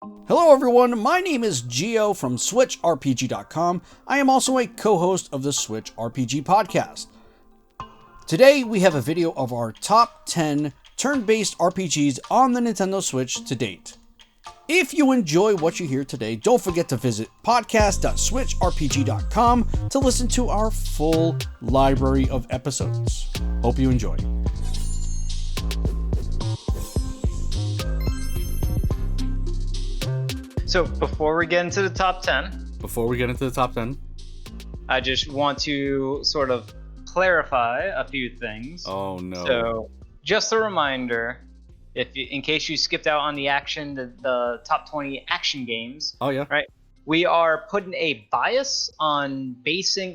Hello everyone, my name is Gio from Switchrpg.com. I am also a co-host of the Switch RPG podcast. Today we have a video of our top 10 turn-based RPGs on the Nintendo Switch to date. If you enjoy what you hear today, don't forget to visit podcast.switchrpg.com to listen to our full library of episodes. Hope you enjoy. So before we get into the top 10, I just want to sort of clarify a few things. Oh no. So just a reminder, in case you skipped out on the top 20 action games. Oh yeah. Right. We are putting a bias on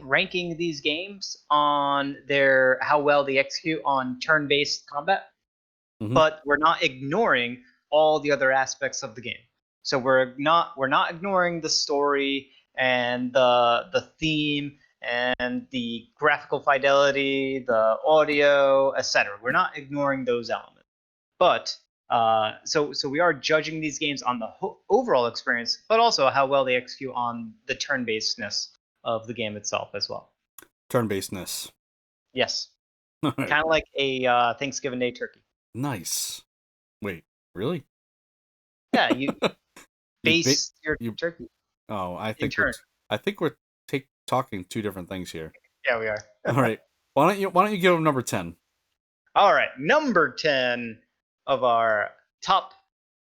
ranking these games on how well they execute on turn-based combat, but we're not ignoring all the other aspects of the game. So we're not ignoring the story and the theme and the graphical fidelity, the audio, etc. We're not ignoring those elements. But so we are judging these games on the overall experience, but also how well they execute on the turn-basedness of the game itself as well. Turn-basedness. Yes. Kind of like a Thanksgiving Day turkey. Nice. Wait, really? Yeah, you base your turkey. Oh, I think we're talking two different things here. Yeah, we are. All right. Why don't you give them number 10? All right, number 10 of our top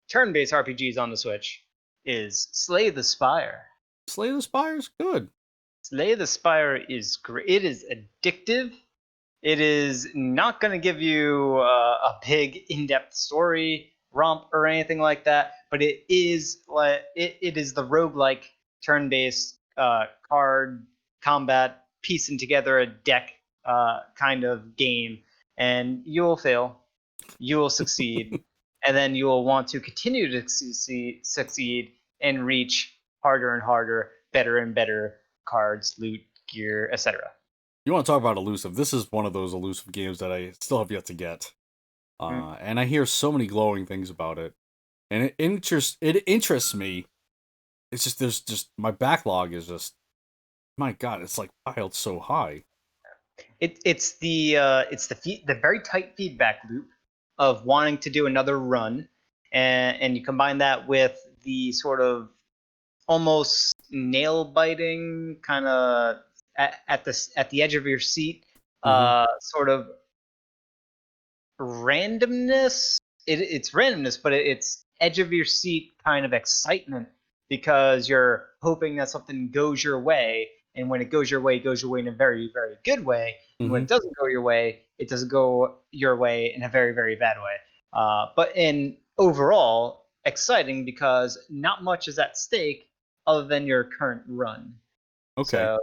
turn-based RPGs on the Switch is Slay the Spire. Slay the Spire is good. Slay the Spire is great. It is addictive. It is not going to give you a big in-depth story romp or anything like that, but it is the roguelike turn-based card combat piecing together a deck kind of game, and you will fail, you will succeed, and then you will want to continue to succeed and reach harder and harder, better and better cards, loot, gear, etc. You want to talk about elusive? This is one of those elusive games that I still have yet to get. And I hear so many glowing things about it, and it interests me. It's just my backlog is just, my God, it's like piled so high. It's the very tight feedback loop of wanting to do another run, and you combine that with the sort of almost nail biting kind of at the edge of your seat, sort of randomness. It's randomness, but it's edge of your seat kind of excitement, because you're hoping that something goes your way, and when it goes your way in a very, very good way. And when it doesn't go your way, it doesn't go your way in a very, very bad way. But in overall, exciting, because not much is at stake other than your current run. Okay. So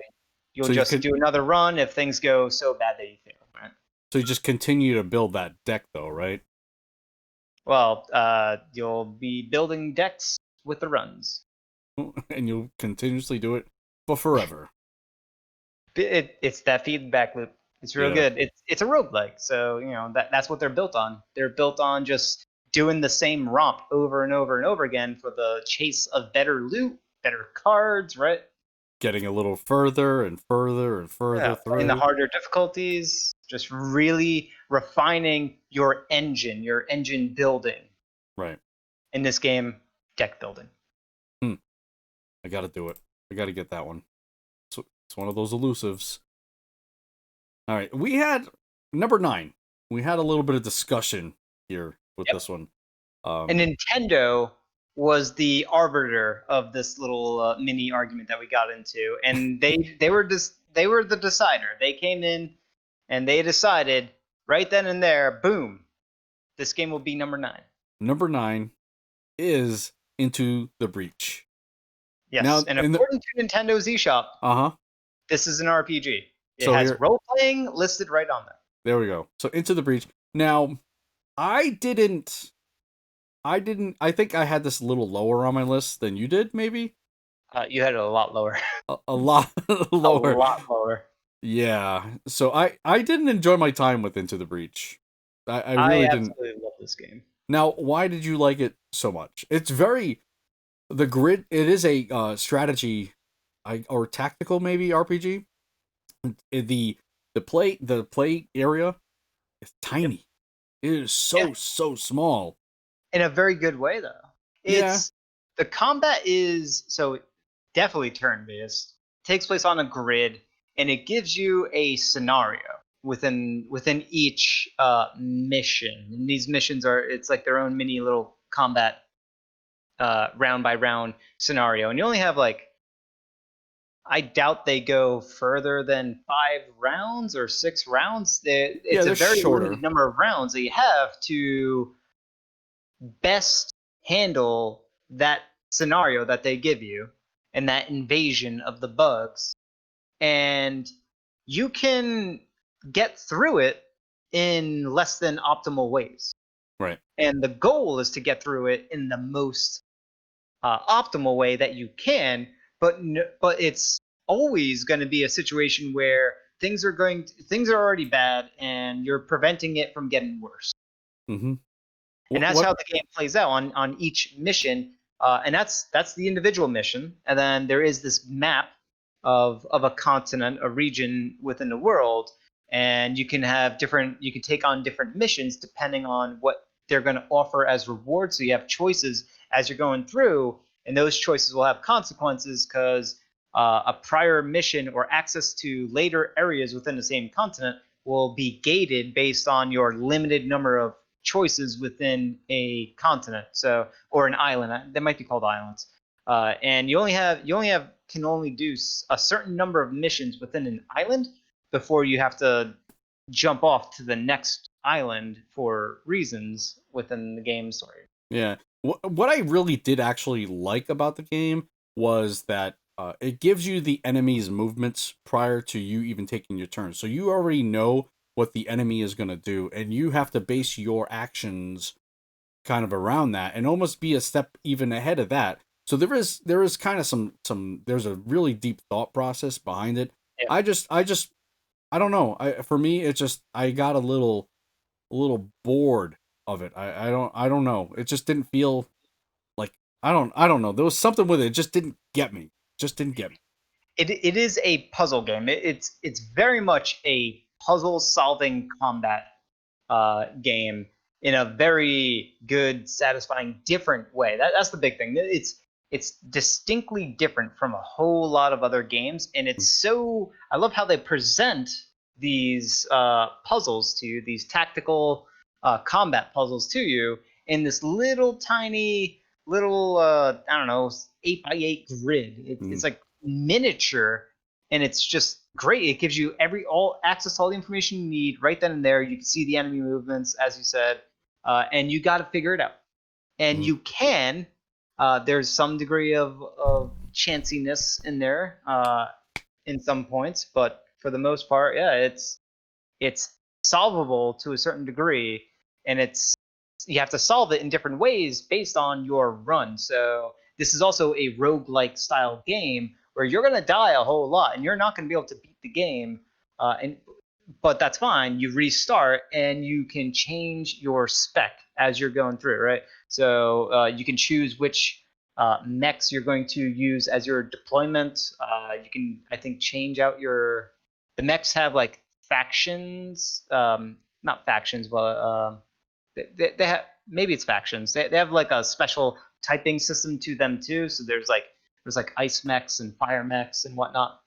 you'll just do another run if things go so bad that you fail. Right? So you just continue to build that deck, though, right? Well, you'll be building decks with the runs. And you'll continuously do it for forever. It's that feedback loop. It's real good. It's a roguelike, so that's what they're built on. They're built on just doing the same romp over and over and over again for the chase of better loot, better cards, right? Getting a little further and further and further through. In the harder difficulties, just really refining your engine building. Right. In this game, deck building. I gotta do it. I gotta get that one. So it's one of those elusives. All right, we had number 9. We had a little bit of discussion here with this one. And Nintendo was the arbiter of this little mini argument that we got into, and they were the decider. They came in and they decided right then and there, boom, this game will be number 9. Number 9 is Into the Breach. Yes, now, and according to Nintendo's eShop, this is an RPG. It has role-playing listed right on there. There we go. So Into the Breach. Now, I think I had this a little lower on my list than you did, maybe? You had it a lot lower. a lot lower. A lot lower. Yeah. So I didn't enjoy my time with Into the Breach. I really didn't. I absolutely love this game. Now, why did you like it so much? It's very The grid, it is a strategy, or tactical maybe RPG. The play area is Yep. tiny. It is Yeah, so small. in a very good way though. Yeah, It's the combat is so definitely turn based. Takes place on a grid, and it gives you a scenario within each mission. And these missions are it's like their own mini little combat round by round scenario, and you only have like I doubt they go further than 5 rounds or 6 rounds. yeah, It's a they're very shorter. limited number of rounds that you have to best handle that scenario that they give you and that invasion of the bugs. And you can get through it in less than optimal ways. Right. And the goal is to get through it in the most optimal way that you can, but but it's always going to be a situation where things are already bad and you're preventing it from getting worse. Mm-hmm. And that's What? how the game plays out on each mission. And that's the individual mission, and then there is this map of a continent, a region within the world, and you can take on different missions depending on what they're going to offer as rewards. So you have choices as you're going through, and those choices will have consequences because a prior mission or access to later areas within the same continent will be gated based on your limited number of choices within a continent, so or an island. They might be called islands, and you only can only do a certain number of missions within an island before you have to jump off to the next island for reasons within the game story. Yeah. What I really did actually like about the game was that it gives you the enemy's movements prior to you even taking your turn. So you already know what the enemy is going to do, and you have to base your actions kind of around that and almost be a step even ahead of that. So there is kind of some there's a really deep thought process behind it. Yeah. I don't know. For me it just I got a little bored of it. I don't know. It just didn't feel like I don't know. There was something with it. It just didn't get me. Just didn't get me. It is a puzzle game. It's very much a puzzle solving combat game in a very good, satisfying, different way. That's the big thing. It's distinctly different from a whole lot of other games, and it's so. I love how they present these puzzles to you, these tactical combat puzzles to you, in this little tiny little I don't know 8x8 grid. It's Mm, like miniature, and it's just great. It gives you all access to all the information you need right then and there. You can see the enemy movements, as you said, and you got to figure it out. And mm, you can. There's some degree of chanciness in there in some points, but for the most part, yeah, it's solvable to a certain degree, and it's you have to solve it in different ways based on your run. So this is also a roguelike style game where you're going to die a whole lot and you're not going to be able to beat the game, and but that's fine. You restart and you can change your spec as you're going through, right? So you can choose which mechs you're going to use as your deployment. You can, I think, change out the mechs have like factions, not factions, but they have maybe it's factions. They have like a special typing system to them too. So there's like ice mechs and fire mechs and whatnot.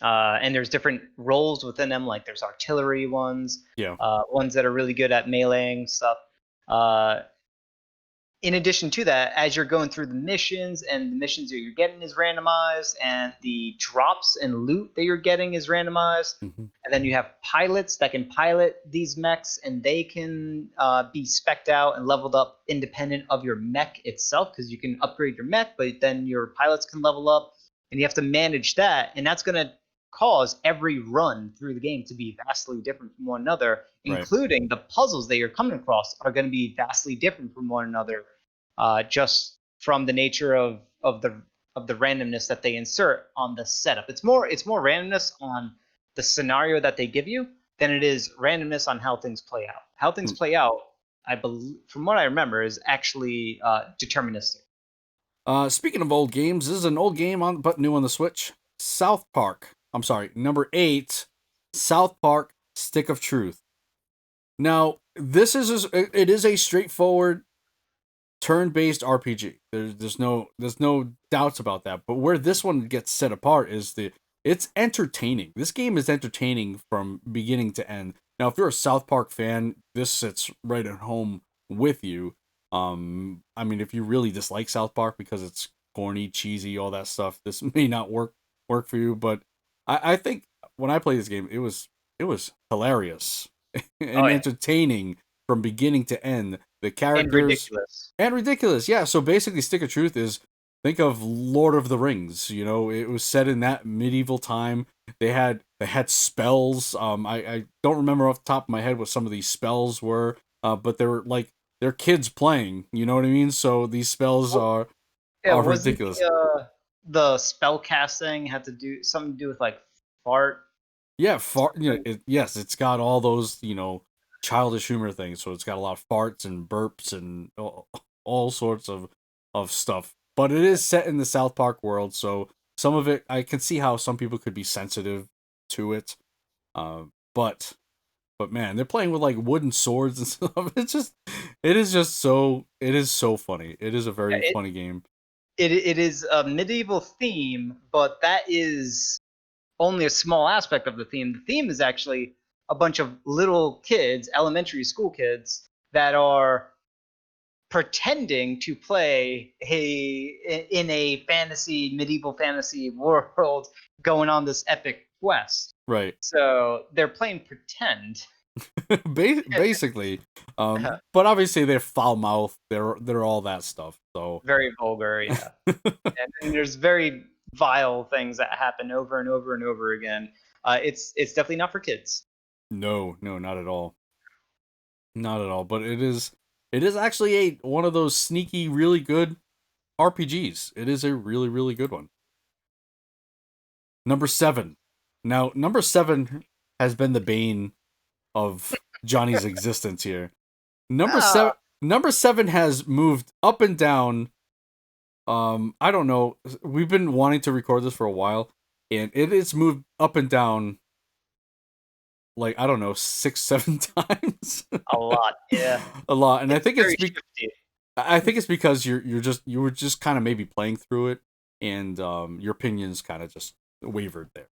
And there's different roles within them. Like there's artillery ones, yeah. ones that are really good at meleeing stuff. Uh, in addition to that, as you're going through the missions, and the missions that you're getting is randomized, and the drops and loot that you're getting is randomized, Hmm. and then you have pilots that can pilot these mechs, and they can be specced out and leveled up independent of your mech itself, because you can upgrade your mech, but then your pilots can level up, and you have to manage that, and that's going to cause every run through the game to be vastly different from one another, Right. including the puzzles that you're coming across are going to be vastly different from one another, just from the nature of the randomness that they insert on the setup. It's more randomness on the scenario that they give you than it is randomness on how things play out. How things Mm. play out, I believe, from what I remember, is actually deterministic. Speaking of old games, this is an old game but new on the Switch. South Park. I'm sorry, number 8, South Park: Stick of Truth. Now, it is a straightforward turn-based RPG. There's no doubts about that. But where this one gets set apart is it's entertaining. This game is entertaining from beginning to end. Now, if you're a South Park fan, this sits right at home with you. I mean, if you really dislike South Park because it's corny, cheesy, all that stuff, this may not work for you. But I think when I played this game, it was hilarious and entertaining from beginning to end. The characters and ridiculous, yeah. So basically, Stick of Truth is, think of Lord of the Rings. You know, it was set in that medieval time. They had spells. I don't remember off the top of my head what some of these spells were. But they're kids playing. You know what I mean? So these spells are ridiculous. The spell casting had to do something to do with like fart. Yeah, fart. You know, yes, it's got all those childish humor things. So it's got a lot of farts and burps and all sorts of stuff. But it is set in the South Park world, so some of it I can see how some people could be sensitive to it. But man, they're playing with like wooden swords and stuff. It is so funny. It is a very funny game. It is a medieval theme, but that is only a small aspect of the theme. The theme is actually a bunch of little kids, elementary school kids, that are pretending to play in a medieval fantasy world, going on this epic quest. Right. So they're playing pretend. Basically. But obviously they're foul mouthed. They're all that stuff. So very vulgar, yeah. and there's very vile things that happen over and over and over again. It's definitely not for kids. No, not at all. Not at all. But it is actually one of those sneaky, really good RPGs. It is a really, really good one. Number 7. Now, number 7 has been the bane of Johnny's existence here. Number 7 has moved up and down. I don't know. We've been wanting to record this for a while, and it has moved up and down like, I don't know, 6-7 times. A lot, yeah. A lot. And I think it's because you were just kind of maybe playing through it, and your opinions kind of just wavered there.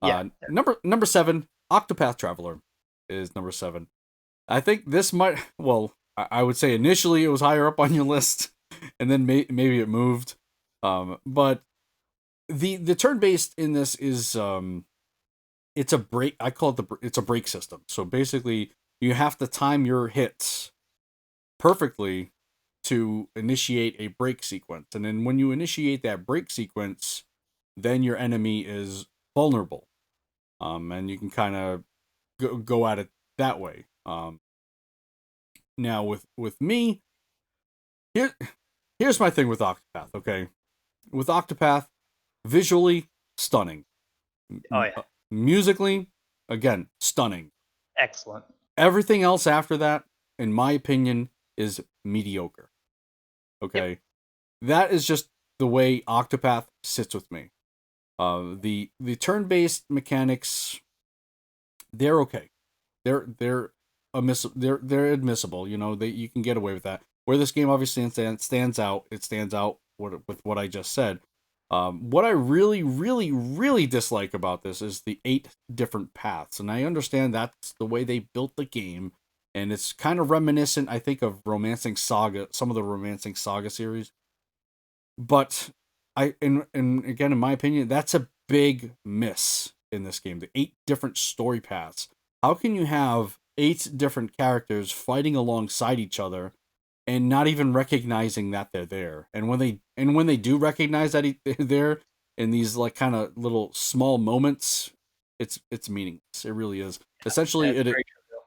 Yeah. Number 7, Octopath Traveler is number 7. I think this might, well, I would say initially it was higher up on your list, and then maybe it moved. But the turn-based in this is it's a break. I call it it's a break system. So basically, you have to time your hits perfectly to initiate a break sequence, and then when you initiate that break sequence, then your enemy is vulnerable, and you can kind of go at it that way. Now with me, here's my thing with Octopath. Okay, with Octopath, visually stunning. Oh yeah. Musically, again, stunning. Excellent. Everything else after that, in my opinion, is mediocre. Okay, yep. That is just the way Octopath sits with me. The turn-based mechanics, they're okay. They're admissible. You know, you can get away with that. Where this game obviously stands out with what I just said. What I really, really, really dislike about this is the 8 different paths, and I understand that's the way they built the game, and it's kind of reminiscent, I think, of Romancing Saga, some of the Romancing Saga series. But and again, in my opinion, that's a big miss in this game. The 8 different story paths. How can you have 8 different characters fighting alongside each other and not even recognizing that they're there? And when they do recognize that they're there in these like kind of little small moments, it's meaningless. It really is. Essentially,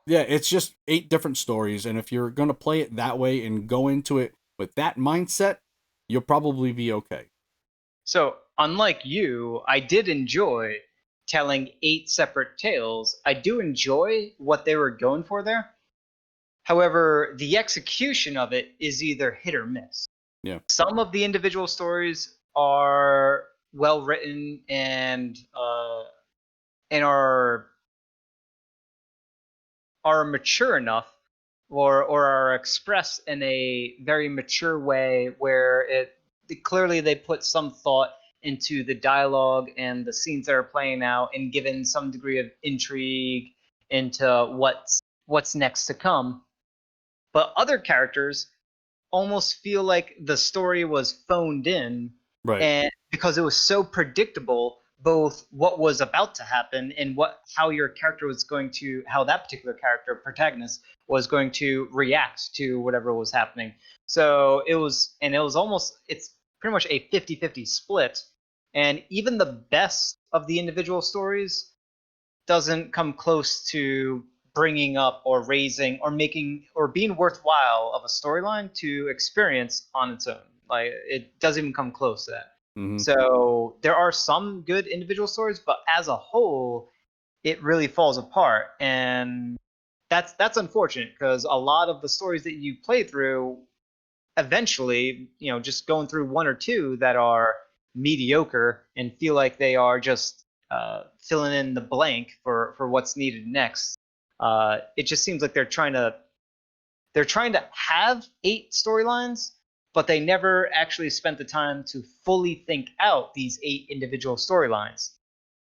it's just 8 different stories, and if you're gonna play it that way and go into it with that mindset, you'll probably be okay. So, unlike you, I did enjoy telling 8 separate tales. I do enjoy what they were going for there. However, the execution of it is either hit or miss. Yeah. Some of the individual stories are well written and are mature enough or are expressed in a very mature way where clearly they put some thought into the dialogue and the scenes that are playing out and given some degree of intrigue into what's next to come. But other characters almost feel like the story was phoned in, Right. and because it was so predictable, both what was about to happen and how your character was going to how that particular character protagonist was going to react to whatever was happening. So it was almost, it's pretty much a 50-50 split, and even the best of the individual stories doesn't come close to bringing up or raising or making or being worthwhile of a storyline to experience on its own. Like, it doesn't even come close to that. Mm-hmm. So there are some good individual stories, but as a whole, it really falls apart, and that's unfortunate because a lot of the stories that you play through eventually, just going through one or two that are mediocre and feel like they are just filling in the blank for what's needed next. It just seems like they're trying to have 8 storylines, but they never actually spent the time to fully think out these 8 individual storylines.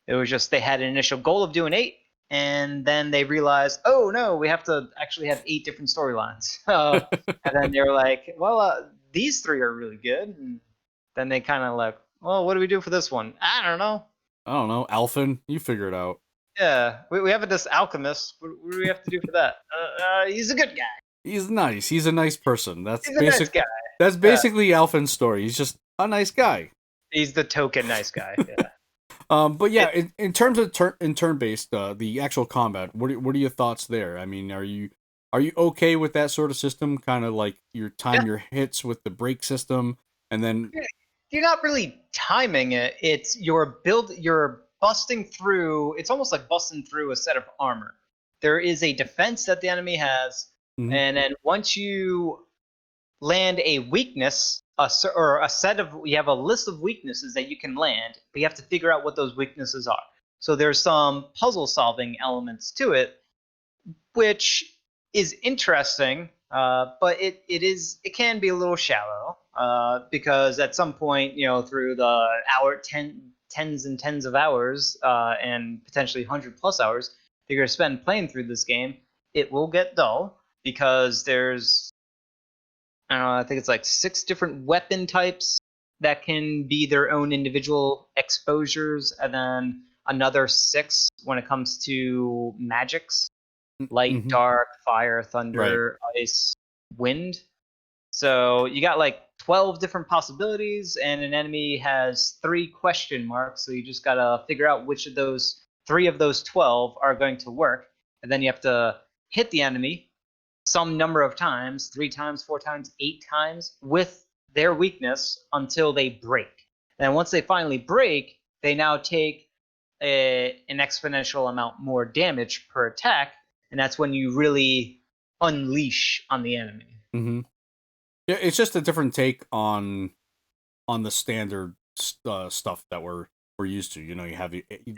It was just they had an initial goal of doing 8, and then they realized, oh no, we have to actually have 8 different storylines. And then they were like, well, these 3 are really good. And then they kind of like, well, what do we do for this one? I don't know. I don't know, Alphen, you figure it out. Yeah, we have this alchemist. What do we have to do for that? He's a good guy. He's nice. He's a nice person. He's a nice guy. That's Yeah. basically Alphen's story. He's just a nice guy. He's the token nice guy. Yeah. But yeah, in terms of turn-based, the actual combat, what are your thoughts there? I mean, are you okay with that sort of system? Kind of like your time your hits with the break system, and then You're not really timing it. It's you're busting through. It's almost like busting through a set of armor. There is a defense that the enemy has, and then once you land a weakness, or a set of, you have a list of weaknesses that you can land, but you have to figure out what those weaknesses are. So there's some puzzle solving elements to it, which is interesting, but it can be a little shallow, because at some point, through the tens and tens of hours, and potentially 100+ hours that you're going to spend playing through this game, it will get dull because there's, I don't know, I think it's like 6 different weapon types that can be their own individual exposures, and then another 6 when it comes to magics: light, dark, fire, thunder, ice, wind. So you got like 12 different possibilities, and an enemy has 3 question marks. So you just gotta figure out which of those 3 of those 12 are going to work, and then you have to hit the enemy some number of times, 3 times, 4 times, 8 times, with their weakness until they break. And once they finally break, they now take an exponential amount more damage per attack, and that's when you really unleash on the enemy. Mm-hmm. Yeah, it's just a different take on the standard stuff that we're used to.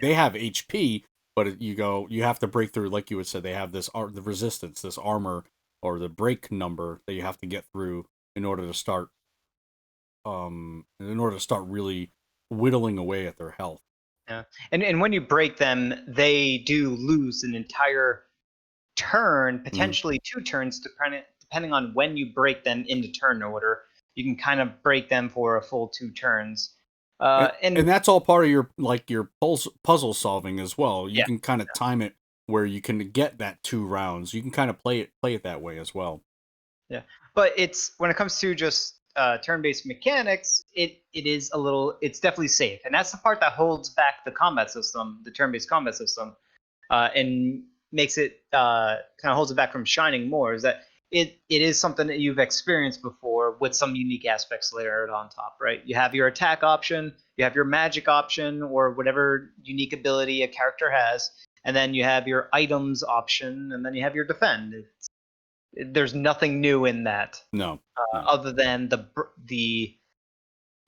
They have HP, but you have to break through, like you would say. They have the resistance, this armor, or the break number that you have to get through in order to start really whittling away at their health. Yeah, and when you break them, they do lose an entire turn, potentially 2 turns, depending on when you break them into turn order. You can kind of break them for a full 2 turns. And that's all part of your puzzle solving as well. You can kind of time it where you can get that 2 rounds. You can kind of play it that way as well. Yeah, but it's, when it comes to just turn-based mechanics, it's definitely safe, and that's the part that holds back the combat system, the turn-based combat system, and makes it kind of holds it back from shining more. Is that it is something that you've experienced before with some unique aspects layered on top, right? You have your attack option, you have your magic option, or whatever unique ability a character has, and then you have your items option, and then you have your defend. There's nothing new in that. No. Other than the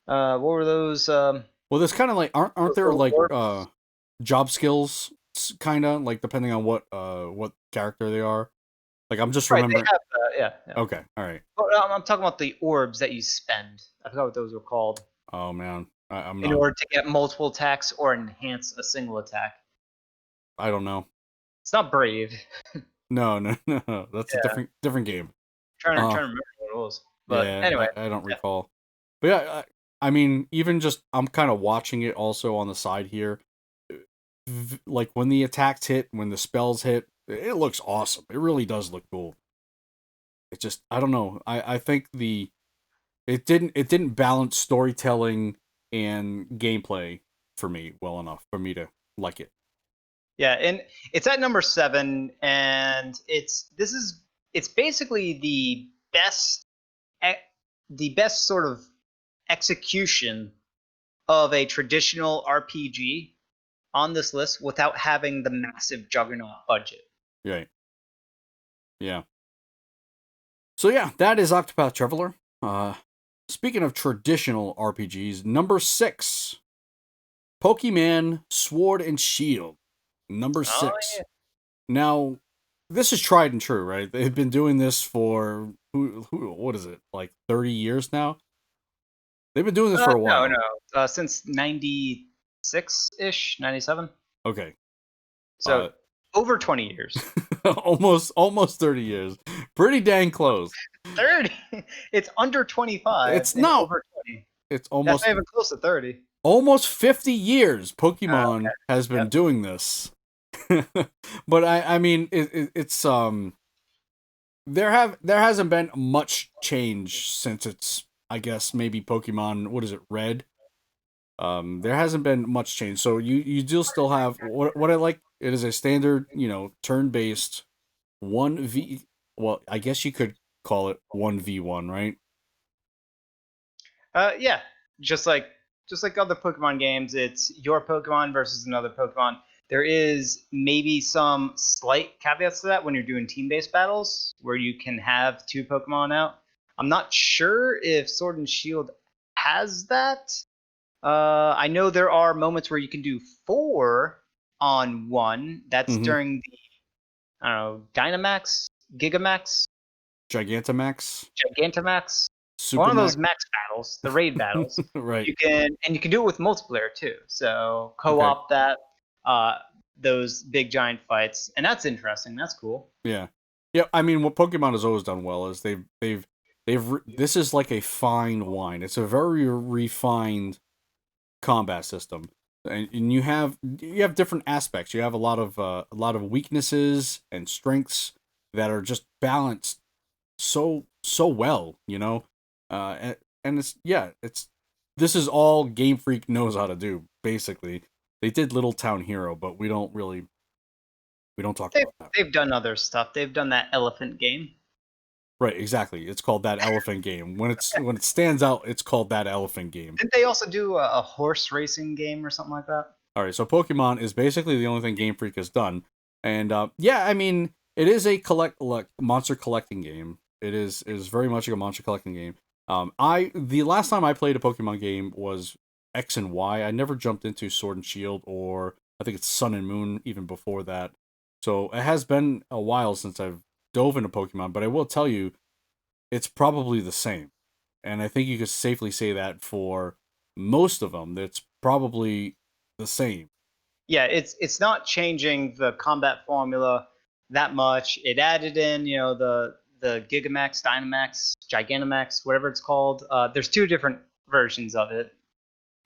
what were those? Well, there's kind of like aren't there like job skills kind of like depending on what character they are. Like I'm just remembering. They have, yeah. Okay, all right. But, I'm talking about the orbs that you spend. I forgot what those were called. Oh man, I'm in not... order to get multiple attacks or enhance a single attack. I don't know. It's not Brave. No. That's a different game. Trying to remember what it was. But yeah, anyway, I don't recall. But yeah, I mean, even just I'm kind of watching it also on the side here. Like when the attacks hit, when the spells hit, it looks awesome. It really does look cool. It just, I don't know. I think it didn't balance storytelling and gameplay for me well enough for me to like it. Yeah, and it's at number 7, and it's basically the best sort of execution of a traditional RPG on this list without having the massive juggernaut budget. Right. Yeah. So yeah, that is Octopath Traveler. Speaking of traditional RPGs, number 6, Pokemon Sword and Shield. Number 6. Oh, yeah. Now, this is tried and true, right? They've been doing this for what is it, like 30 years now? They've been doing this for a while. No, since 96-ish, 97. Okay. So over 20 years. almost 30 years. Pretty dang close. 30. It's under 25. It's no. Over 20. It's almost. That's not even close to 30. Almost 50 years Pokemon has been doing this. But I mean it's there hasn't been much change since it's, I guess, maybe Pokemon, what is it, Red? There hasn't been much change. So you do still have what I like. It is a standard, turn-based 1v. Well, I guess you could call it 1v1, right? Yeah, just like other Pokemon games, it's your Pokemon versus another Pokemon. There is maybe some slight caveats to that when you're doing team-based battles, where you can have 2 Pokemon out. I'm not sure if Sword and Shield has that. I know there are moments where you can do 4 on 1. That's during the, I don't know, Dynamax, Gigamax, Gigantamax, one of those max battles, the raid battles. Right. You can do it with multiplayer too. So co-op that, those big giant fights, and that's interesting. That's cool. Yeah. I mean, what Pokemon has always done well is they've this is like a fine wine. It's a very refined combat system, and you have different aspects. You have a lot of weaknesses and strengths that are just balanced so well, and it's this is all Game Freak knows how to do. Basically, they did Little Town Hero, but we don't talk about that. They've done other stuff. They've done that elephant game. Right, exactly. It's called That Elephant Game. When it stands out, it's called That Elephant Game. Didn't they also do a horse racing game or something like that? All right, so Pokemon is basically the only thing Game Freak has done, and I mean, it is a monster collecting game. It is very much like a monster collecting game. The last time I played a Pokemon game was X and Y. I never jumped into Sword and Shield, or I think it's Sun and Moon even before that. So it has been a while since I've dove into Pokemon, but I will tell you, it's probably the same. And I think you could safely say that for most of them, it's probably the same. Yeah, it's not changing the combat formula that much. It added in, the Gigamax, Dynamax, Gigantamax, whatever it's called. There's 2 different versions of it,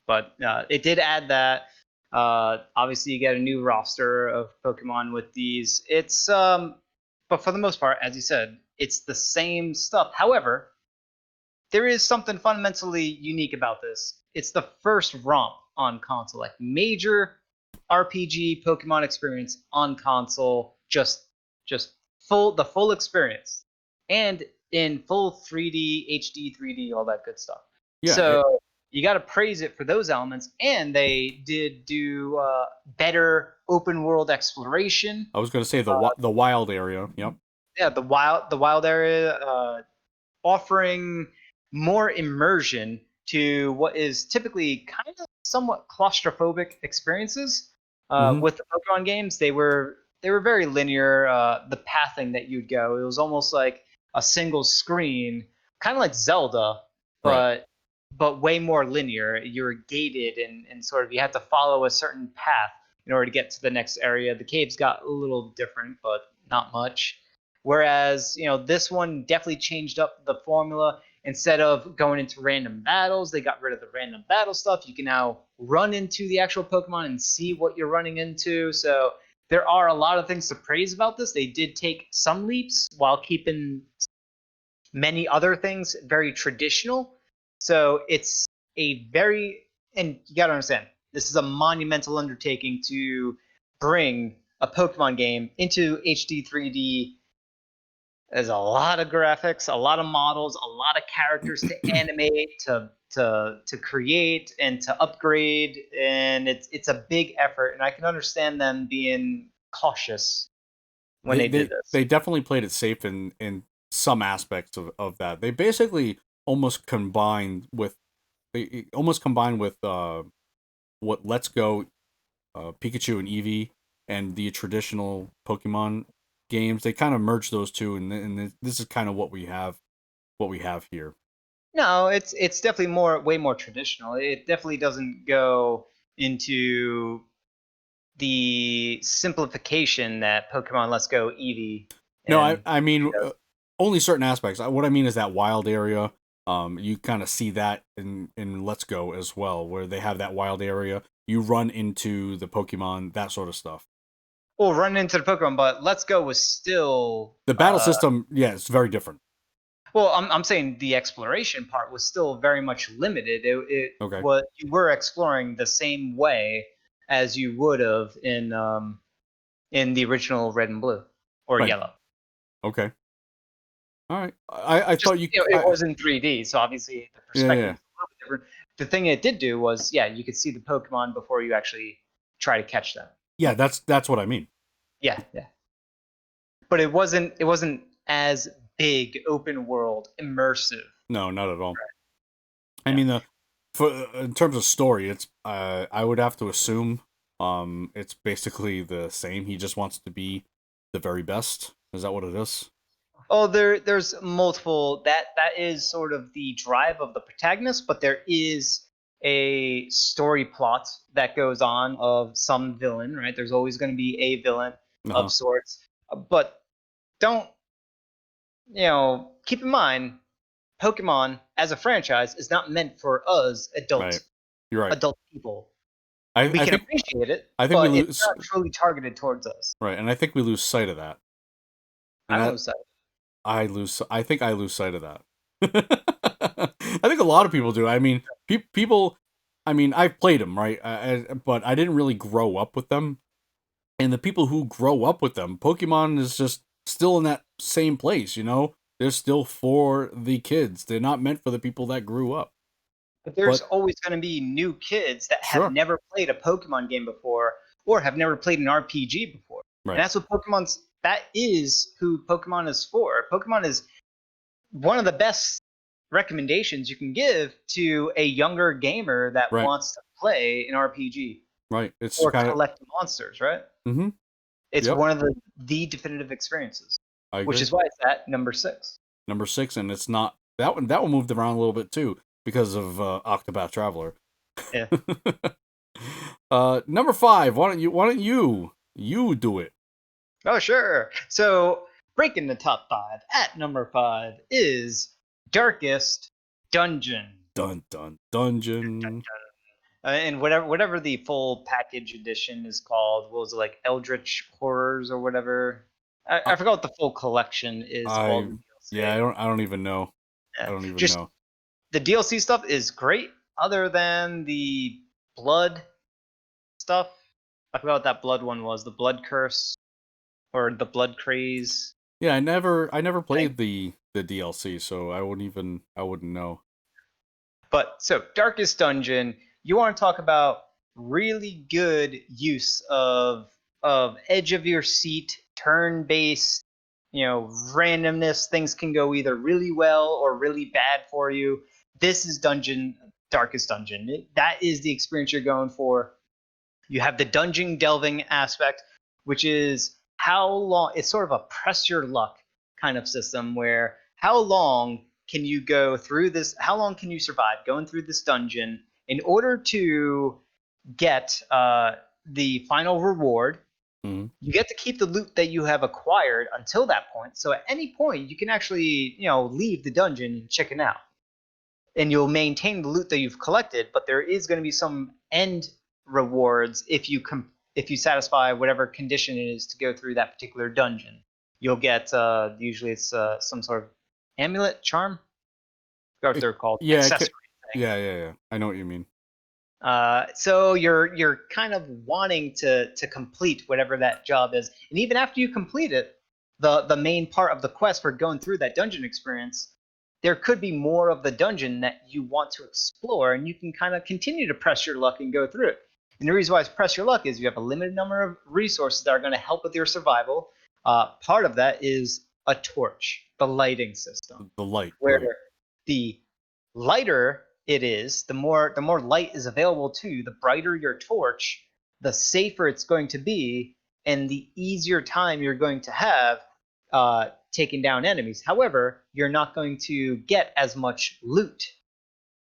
but it did add that. Obviously, you get a new roster of Pokemon with these. It's but for the most part, as you said, it's the same stuff. However, there is something fundamentally unique about this. It's the first romp on console, like major RPG Pokemon experience on console, just the full experience, and in full 3D, HD 3D, all that good stuff. Yeah, so you got to praise it for those elements, and they did do better open world exploration. I was going to say the wild area. Yep. Yeah, the wild area, offering more immersion to what is typically kind of somewhat claustrophobic experiences. Hmm. With the Pokemon games, they were very linear. The pathing that you'd go, it was almost like a single screen, kind of like Zelda, Right. but way more linear. You were gated and sort of you had to follow a certain path in order to get to the next area. The caves got a little different, but not much. Whereas, this one definitely changed up the formula. Instead of going into random battles, they got rid of the random battle stuff. You can now run into the actual Pokemon and see what you're running into. So there are a lot of things to praise about this. They did take some leaps while keeping many other things very traditional. So it's and you got to understand, this is a monumental undertaking to bring a Pokemon game into HD 3D. There's a lot of graphics, a lot of models, a lot of characters to animate, to create, and to upgrade, and it's a big effort. And I can understand them being cautious when They they did they this. they definitely played it safe in some aspects of that. They basically almost combined with what Let's Go, Pikachu and Eevee, and the traditional Pokemon games. They kind of merged those two, and this is kind of what we have here. No, it's definitely way more traditional. It definitely doesn't go into the simplification that Pokemon Let's Go Eevee No, and I mean does. only certain aspects. What I mean is that wild area. You kind of see that in Let's Go as well, where they have that wild area. You run into the Pokemon, that sort of stuff. Well, run into the Pokemon, but Let's Go was still The battle system, yeah, it's very different. well, I'm saying the exploration part was still very much limited. It Okay, was you were exploring the same way as you would have in the original Red and Blue or right. Yellow. Okay, all right. I Just thought you. it was in 3D, so obviously the Yeah, perspective yeah, is a little bit different. The thing it did do was, yeah, you could see the Pokemon before you actually try to catch them. yeah. That's what I mean. Yeah, yeah. But it wasn't as big, open world, immersive. No, not at all. I Yeah. mean for in terms of story, it's I would have to assume it's basically the same. He just wants to be the very best. Is that what it is? Oh, there's multiple. That is sort of the drive of the protagonist, but there is a story plot that goes on of some villain, right? There's always going to be a villain of Uh-huh. sorts, but don't keep in mind, Pokemon as a franchise is not meant for us Right. You're right. adult people. I, We I can think appreciate it, I think we but it's lose not truly targeted towards us. right, and I think we lose sight of that. I And don't that know. So I think I lose sight of that. I think a lot of people do. I mean, people. I mean, I've played them, right? But I didn't really grow up with them. And the people who grow up with them, Pokemon is just still in that same place. They're still for the kids. They're not meant for the people that grew up. But there's But always going to be new kids that have sure, never played a Pokemon game before or have never played an RPG before. And right, that's what that is who Pokemon is for. Pokemon is one of the best recommendations you can give to a younger gamer that right, wants to play an RPG right. It's or kind of. collect monsters, right? Mm-hmm. It's Yep, one of the definitive experiences, I which agree. is why it's at number 6. Number 6, and it's not that one. That one moved around a little bit too because of Octopath Traveler. Yeah. Number 5. Why don't you do it? Oh, sure. So, breaking the top 5 at number 5 is Darkest Dungeon. Dun dun dungeon. And whatever the full package edition is called, what was it, like Eldritch Horrors or whatever? Uh, I forgot what the full collection is I called in yeah, DLC. I don't even know. I Yeah. don't even Just know. the DLC stuff is great, other than the blood stuff. I forgot what that blood one was. The blood curse or the blood craze. Yeah, I never played the DLC, so I wouldn't know. But so Darkest Dungeon, you want to talk about really good use of edge of your seat, turn based, randomness. Things can go either really well or really bad for you. This is Darkest Dungeon. That is the experience you're going for. You have the dungeon delving aspect, which is how long. It's sort of a press your luck kind of system where how long can you go through this? How long can you survive going through this dungeon in order to get the final reward? Mm-hmm. You get to keep the loot that you have acquired until that point. So at any point, you can actually, leave the dungeon and chicken out. And you'll maintain the loot that you've collected, but there is going to be some end rewards if you satisfy whatever condition it is to go through that particular dungeon. You'll get usually it's some sort of amulet, charm. I forgot what they're called. Yeah, Accessory thing. yeah. I know what you mean. So you're kind of wanting to complete whatever that job is, and even after you complete it, the main part of the quest for going through that dungeon experience, there could be more of the dungeon that you want to explore, and you can kind of continue to press your luck and go through it. And the reason why it's press your luck is you have a limited number of resources that are going to help with your survival. Part of that is a torch, the lighting system. The light. Where right. the lighter it is, the more light is available to you, the brighter your torch, the safer it's going to be, and the easier time you're going to have taking down enemies. However, you're not going to get as much loot.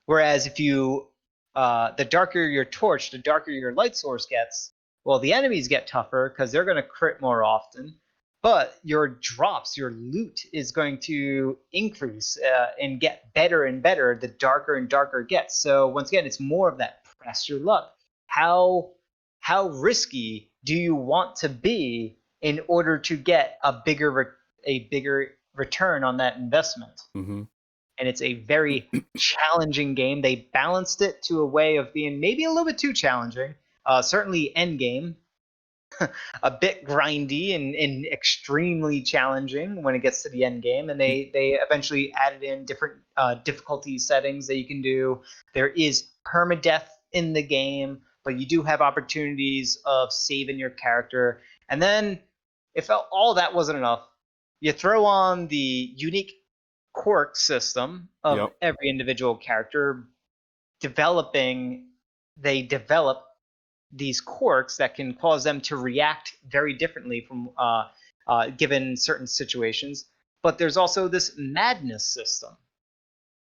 Whereas if you, the darker your torch, the darker your light source gets, well, the enemies get tougher because they're going to crit more often, but your drops, your loot is going to increase and get better and better the darker and darker it gets. So once again, it's more of that press your luck. How risky do you want to be in order to get a bigger return on that investment? Mm-hmm. And it's a very challenging game. They balanced it to a way of being maybe a little bit too challenging. Certainly end game, a bit grindy and extremely challenging when it gets to the end game. And they eventually added in different difficulty settings that you can do. There is permadeath in the game, but you do have opportunities of saving your character. And then, if all that wasn't enough, you throw on the unique quirk system of every individual character. They develop these quirks that can cause them to react very differently from given certain situations. But there's also this madness system.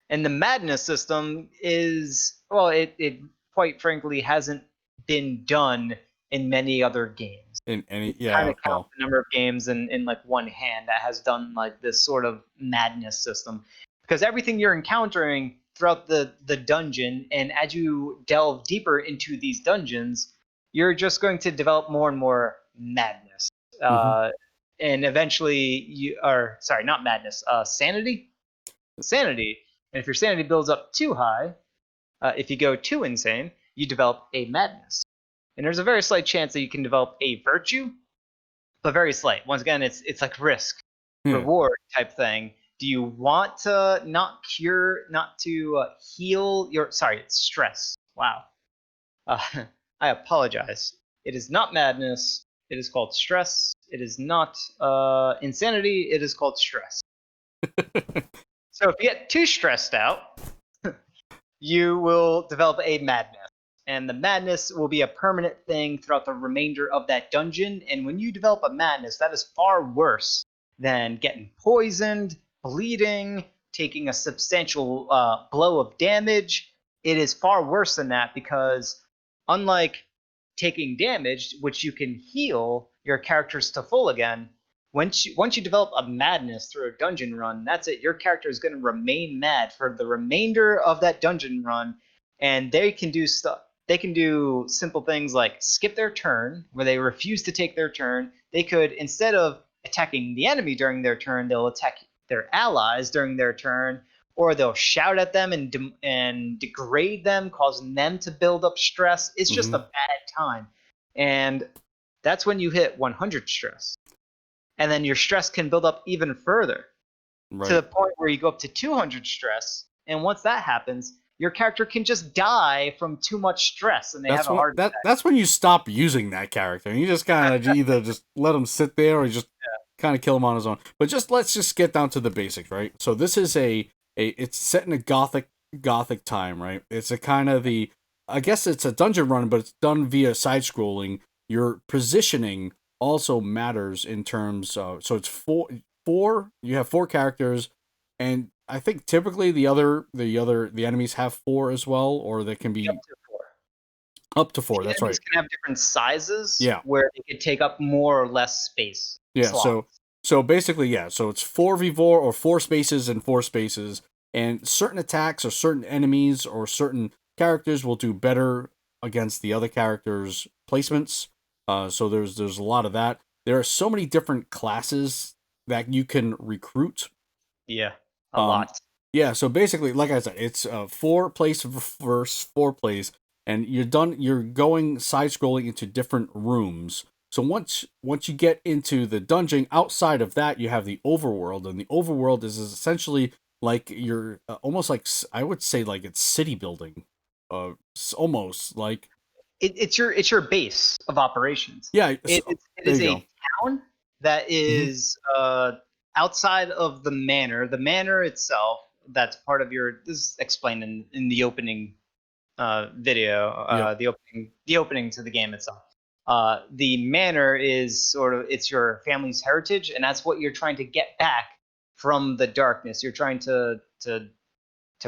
And the madness system is, well, it quite frankly hasn't been done in many other games. In any, kind of count the number of games in like one hand that has done like this sort of madness system, because everything you're encountering throughout the dungeon, and as you delve deeper into these dungeons, you're just going to develop more and more madness. And eventually not madness, sanity. And if your sanity builds up too high, if you go too insane, you develop a madness. And there's a very slight chance that you can develop a virtue, but very slight. Once again, it's like risk, reward type thing. Do you want to not heal your... Sorry, it's stress. Wow. I apologize. It is not madness. It is called stress. It is not insanity. It is called stress. So if you get too stressed out, you will develop a madness. And the madness will be a permanent thing throughout the remainder of that dungeon. And when you develop a madness, that is far worse than getting poisoned, bleeding, taking a substantial blow of damage. It is far worse than that, because unlike taking damage, which you can heal your characters to full again, once you develop a madness through a dungeon run, that's it. Your character is going to remain mad for the remainder of that dungeon run, and they can do stuff. They can do simple things like skip their turn, where they refuse to take their turn. They could, instead of attacking the enemy during their turn, they'll attack their allies during their turn, or they'll shout at them and degrade them, causing them to build up stress. It's just a bad time. And that's when you hit 100 stress. And then your stress can build up even further, to the point where you go up to 200 stress. And once that happens, your character can just die from too much stress, and they have a heart attack. That's when you stop using that character. And you just kind of either just let them sit there, or just kind of kill him on his own. But let's just get down to the basics, right? So this is it's set in a gothic time, right? It's a kind of I guess it's a dungeon run, but it's done via side scrolling. Your positioning also matters in terms of, so it's four. You have four characters, and I think typically the enemies have four as well, or they can be Up to 4. up to four. The That's enemies right. can have different sizes. Yeah. Where they could take up more or less space. Yeah. Slots. So basically, yeah. So it's 4v4 or 4 spaces and 4 spaces, and certain attacks or certain enemies or certain characters will do better against the other characters' placements. So there's a lot of that. There are so many different classes that you can recruit. Yeah, a lot. Yeah, so basically, like I said, it's 4 place versus 4 place, and you're going side scrolling into different rooms. So once you get into the dungeon, outside of that, you have the overworld, and the overworld is essentially like you're almost like, I would say, like it's city building, almost like It's your base of operations. yeah. It, So, it, it there is you a go. town that Hmm. is outside of the manor. The manor itself, that's part of your. This is explained in the opening video. Yep. The opening to the game itself. The manor is sort of, it's your family's heritage, and that's what you're trying to get back from the darkness. You're trying to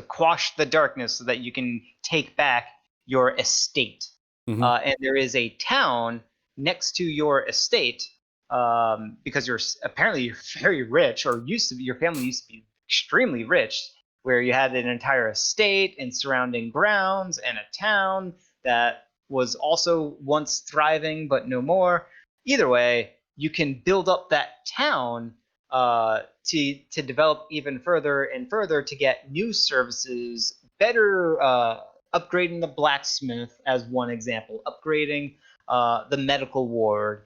quash the darkness so that you can take back your estate. Hmm. And there is a town next to your estate, because apparently you're very rich, or used to be. Your family used to be extremely rich, where you had an entire estate and surrounding grounds and a town that was also once thriving but no more. Either way, you can build up that town, to develop even further and further, to get new services, better, upgrading the blacksmith as one example, upgrading the medical ward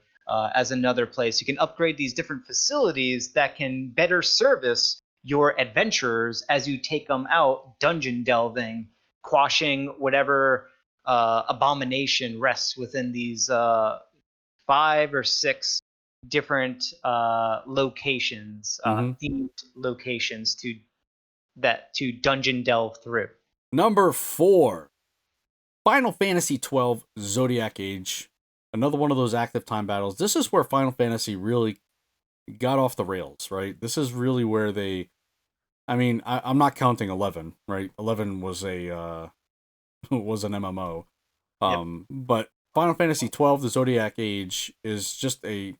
as another place. You can upgrade these different facilities that can better service your adventurers as you take them out dungeon delving, quashing whatever abomination rests within these 5 or 6 different locations, Hmm. themed locations to dungeon delve through. Number 4, Final Fantasy 12 Zodiac Age. Another one of those active time battles. This is where Final Fantasy really got off the rails, right? This is really where they. I mean, I'm not counting 11, right? 11 was was an MMO. Yep. But Final Fantasy 12, the Zodiac Age, is just a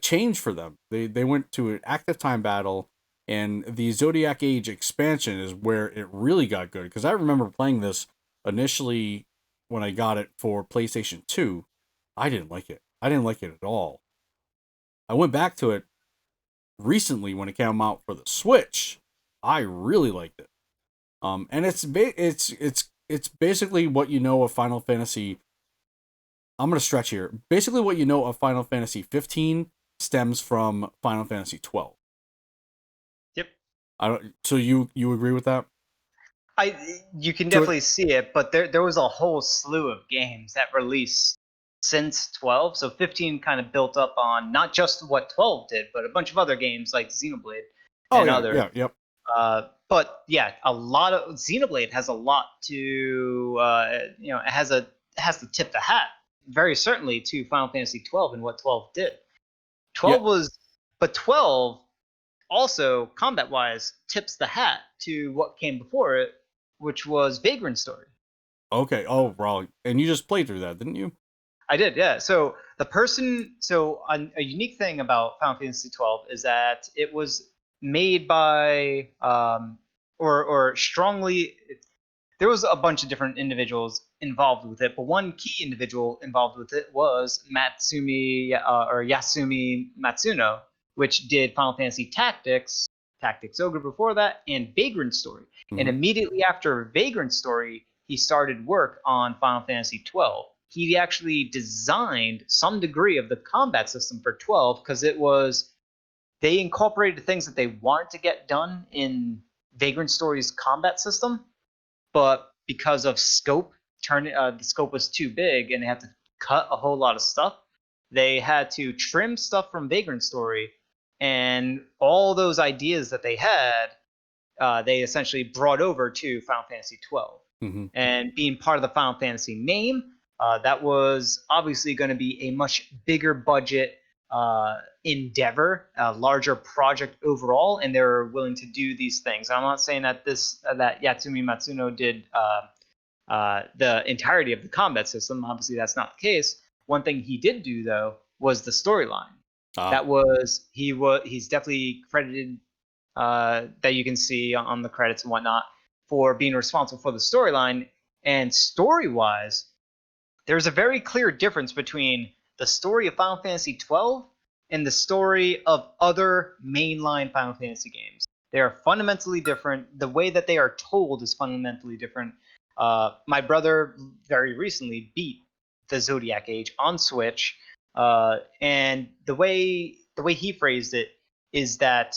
change for them. They went to an active time battle, and the Zodiac Age expansion is where it really got good. Because I remember playing this initially when I got it for PlayStation 2. I didn't like it. I didn't like it at all. I went back to it recently when it came out for the Switch. I really liked it. And it's basically what you know of Final Fantasy. I'm gonna stretch here. Basically, what you know of Final Fantasy 15 stems from Final Fantasy 12. Yep. I don't. So you agree with that? You can To it. definitely see it, but there was a whole slew of games that released since 12. So 15 kind of built up on not just what 12 did, but a bunch of other games like Xenoblade Oh and yeah, others. yeah, yep. But yeah, a lot of Xenoblade has a lot to, it has to tip the hat very certainly to Final Fantasy 12 and what 12 did. Yeah. 12 was, but 12 also combat wise tips the hat to what came before it, which was Vagrant Story. Okay. Oh, bro. And you just played through that, didn't you? I did, yeah. So a unique thing about Final Fantasy 12 is that it was made by, or strongly, there was a bunch of different individuals involved with it, but one key individual involved with it was Yasumi Matsuno, which did Final Fantasy Tactics Ogre before that, and Vagrant Story. And Mm-hmm. immediately after Vagrant Story, he started work on Final Fantasy 12. He actually designed some degree of the combat system for 12 because they incorporated things that they wanted to get done in Vagrant Story's combat system, but because of scope, the scope was too big and they had to cut a whole lot of stuff. they had to trim stuff from Vagrant Story, and all those ideas that they had, they essentially brought over to Final Fantasy 12. Mm-hmm. And being part of the Final Fantasy name, that was obviously going to be a much bigger budget endeavor, a larger project overall, and they were willing to do these things. I'm not saying that that Yatsumi Matsuno did the entirety of the combat system. Obviously, that's not the case. One thing he did do, though, was the storyline. That was he's definitely credited, that you can see on the credits and whatnot, for being responsible for the storyline. And story-wise, there's a very clear difference between the story of Final Fantasy XII and the story of other mainline Final Fantasy games. They are fundamentally different. The way that they are told is fundamentally different. My brother very recently beat the Zodiac Age on Switch, and the way he phrased it is that,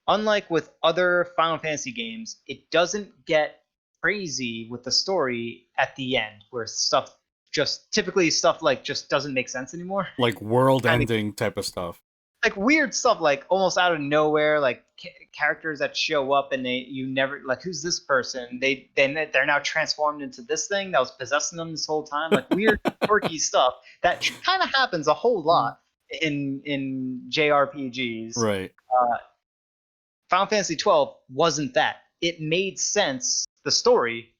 unlike with other Final Fantasy games, it doesn't get crazy with the story at the end, where stuff just doesn't make sense anymore. Like world-ending type of stuff. Like weird stuff, like almost out of nowhere, like characters that show up and you never, like, who's this person? They're now transformed into this thing that was possessing them this whole time. Like weird, quirky stuff that kind of happens a whole lot in JRPGs. Right. Final Fantasy 12 wasn't that. It made sense. The story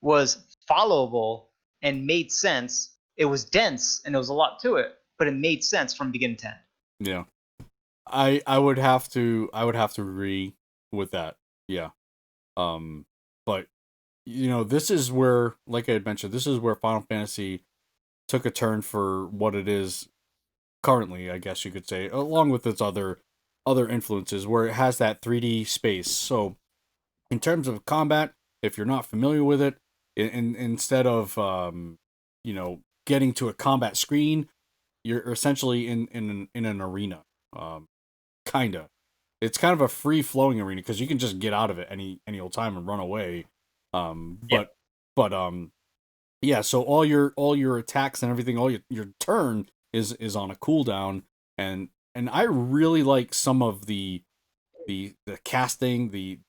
was followable and made sense. It was dense and there was a lot to it, but it made sense from beginning to end. Yeah. I would have to agree with that. Yeah. But this is where, like I had mentioned, this is where Final Fantasy took a turn for what it is currently, I guess you could say, along with its other influences, where it has that 3D space. So in terms of combat, if you're not familiar with it, instead of getting to a combat screen, you're essentially in an arena. Kinda. It's kind of a free flowing arena because you can just get out of it any old time and run away. Yeah. So all your attacks and everything, all your turn is on a cooldown, and I really like some of the casting, the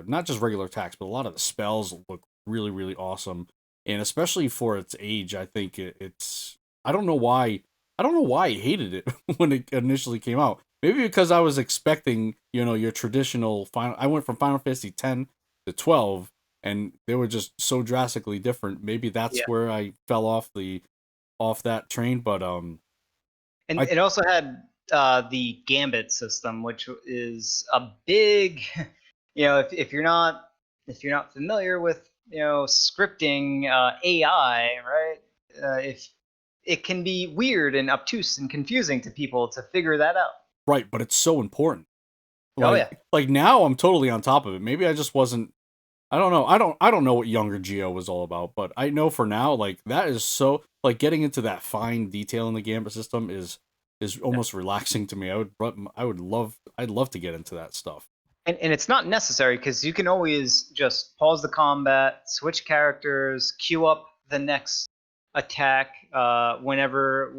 not just regular attacks, but a lot of the spells look really, really awesome, and especially for its age, I think it's I don't know why I hated it when it initially came out. Maybe because I was expecting, your traditional final. I went from Final Fantasy 10 to 12, and they were just so drastically different. Maybe that's where I fell off that train. But and it also had the Gambit system, which is a big, if you're not familiar with scripting AI, right? If it can be weird and obtuse and confusing to people to figure that out. Right, but it's so important. Like now I'm totally on top of it. Maybe I just wasn't. I don't know. I don't know what younger Geo was all about, but I know for now, like, that is so, like, getting into that fine detail in the Gambit system is almost relaxing to me. I'd love to get into that stuff. And it's not necessary, because you can always just pause the combat, switch characters, queue up the next attack, whenever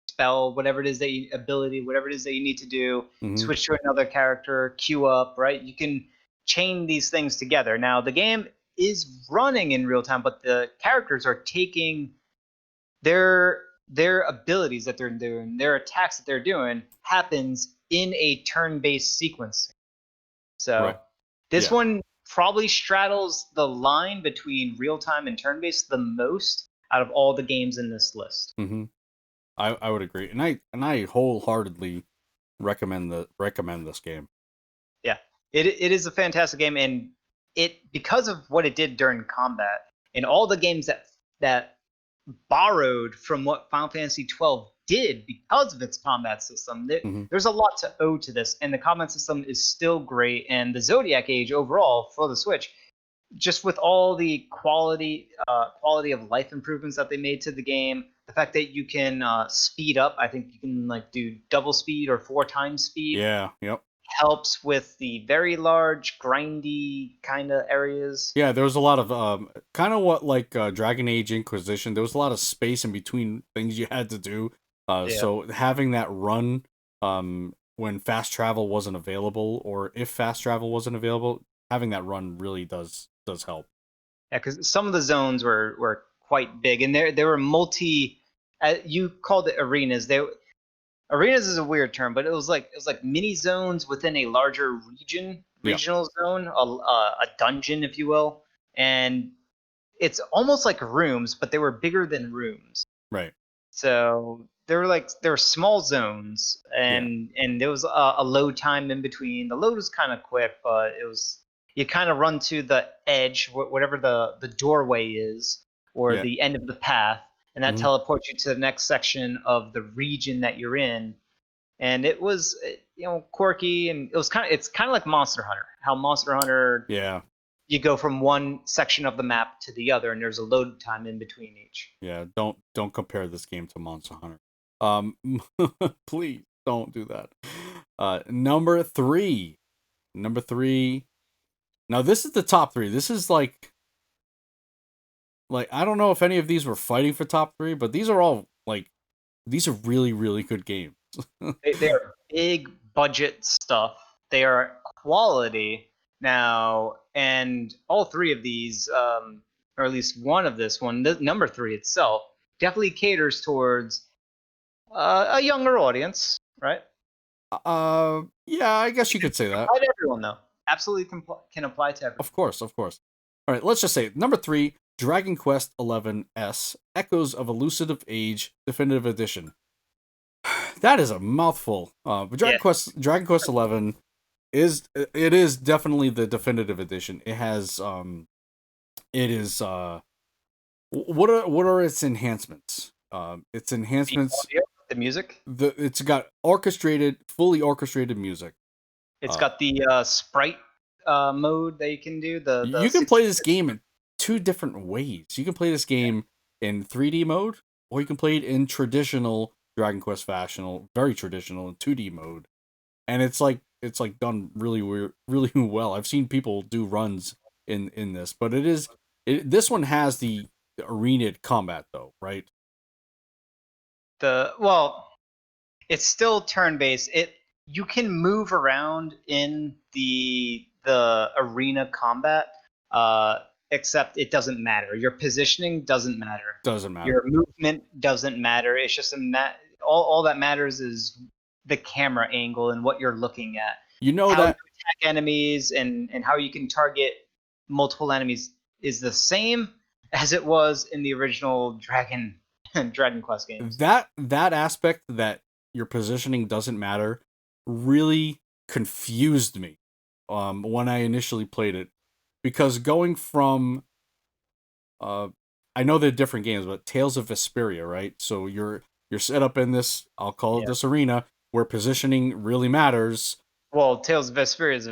spell, whatever it is ability, whatever it is that you need to do, switch to another character, queue up, right? You can chain these things together. Now, the game is running in real time, but the characters are taking their abilities that they're doing, their attacks that they're doing, happens in a turn-based sequence. So this one probably straddles the line between real-time and turn-based the most out of all the games in this list. I would agree, and I wholeheartedly recommend this game. Yeah, it is a fantastic game, and it, because of what it did during combat, and all the games that borrowed from what Final Fantasy XII did because of its combat system. There's a lot to owe to this, and the combat system is still great. And the Zodiac Age overall for the Switch, just with all the quality of life improvements that they made to the game, the fact that you can speed up, I think you can like do double speed or 4 times speed. Yeah, yep. Helps with the very large, grindy kind of areas. Yeah, there was a lot of kind of what like Dragon Age Inquisition. There was a lot of space in between things you had to do. So having that run when fast travel wasn't available, or if fast travel wasn't available, having that run really does help. Yeah, because some of the zones were quite big, and there were multi. You called it arenas. Arenas is a weird term, but it was like mini zones within a larger regional zone, a dungeon, if you will, and it's almost like rooms, but they were bigger than rooms. Right. So there were small zones, and there was a load time in between. The load was kind of quick, but it was you kind of run to the edge, whatever the doorway is, or the end of the path, and that teleports you to the next section of the region that you're in. And it was quirky, and it's kind of like Monster Hunter. How Monster Hunter, you go from one section of the map to the other, and there's a load time in between each. Yeah, don't compare this game to Monster Hunter. Please don't do that. Number three. Now this is the top three. This is like I don't know if any of these were fighting for top three, but these are all these are really, really good games. They are big budget stuff. They are quality now, and all three of these, or at least one of this one, number three itself, definitely caters towards a younger audience, right? Yeah, I guess you could say that. Apply to everyone, though. Absolutely can apply to everyone. Of course. All right, let's just say number 3, Dragon Quest XI Echoes of Elusive Age Definitive Edition. That is a mouthful. But Dragon Quest XI is definitely the definitive edition. It has what are its enhancements? Its enhancements. The music. It's got fully orchestrated music. It's got the sprite mode that you can do. You can play this game in 2 different ways. You can play this game in 3D mode, or you can play it in traditional Dragon Quest fashion, very traditional in 2D mode. And it's done really really well. I've seen people do runs in this, but this one has the arena combat though, right? It's still turn-based. You can move around in the arena combat, except it doesn't matter. Your positioning doesn't matter. Doesn't matter. Your movement doesn't matter. It's just all that matters is the camera angle and what you're looking at. You know how that you attack enemies and how you can target multiple enemies is the same as it was in the original Dragon Quest games. That aspect that your positioning doesn't matter really confused me when I initially played it, because going from I know they're different games, but Tales of Vesperia, right? So you're set up in this, I'll call it this arena where positioning really matters. Well, Tales of Vesperia is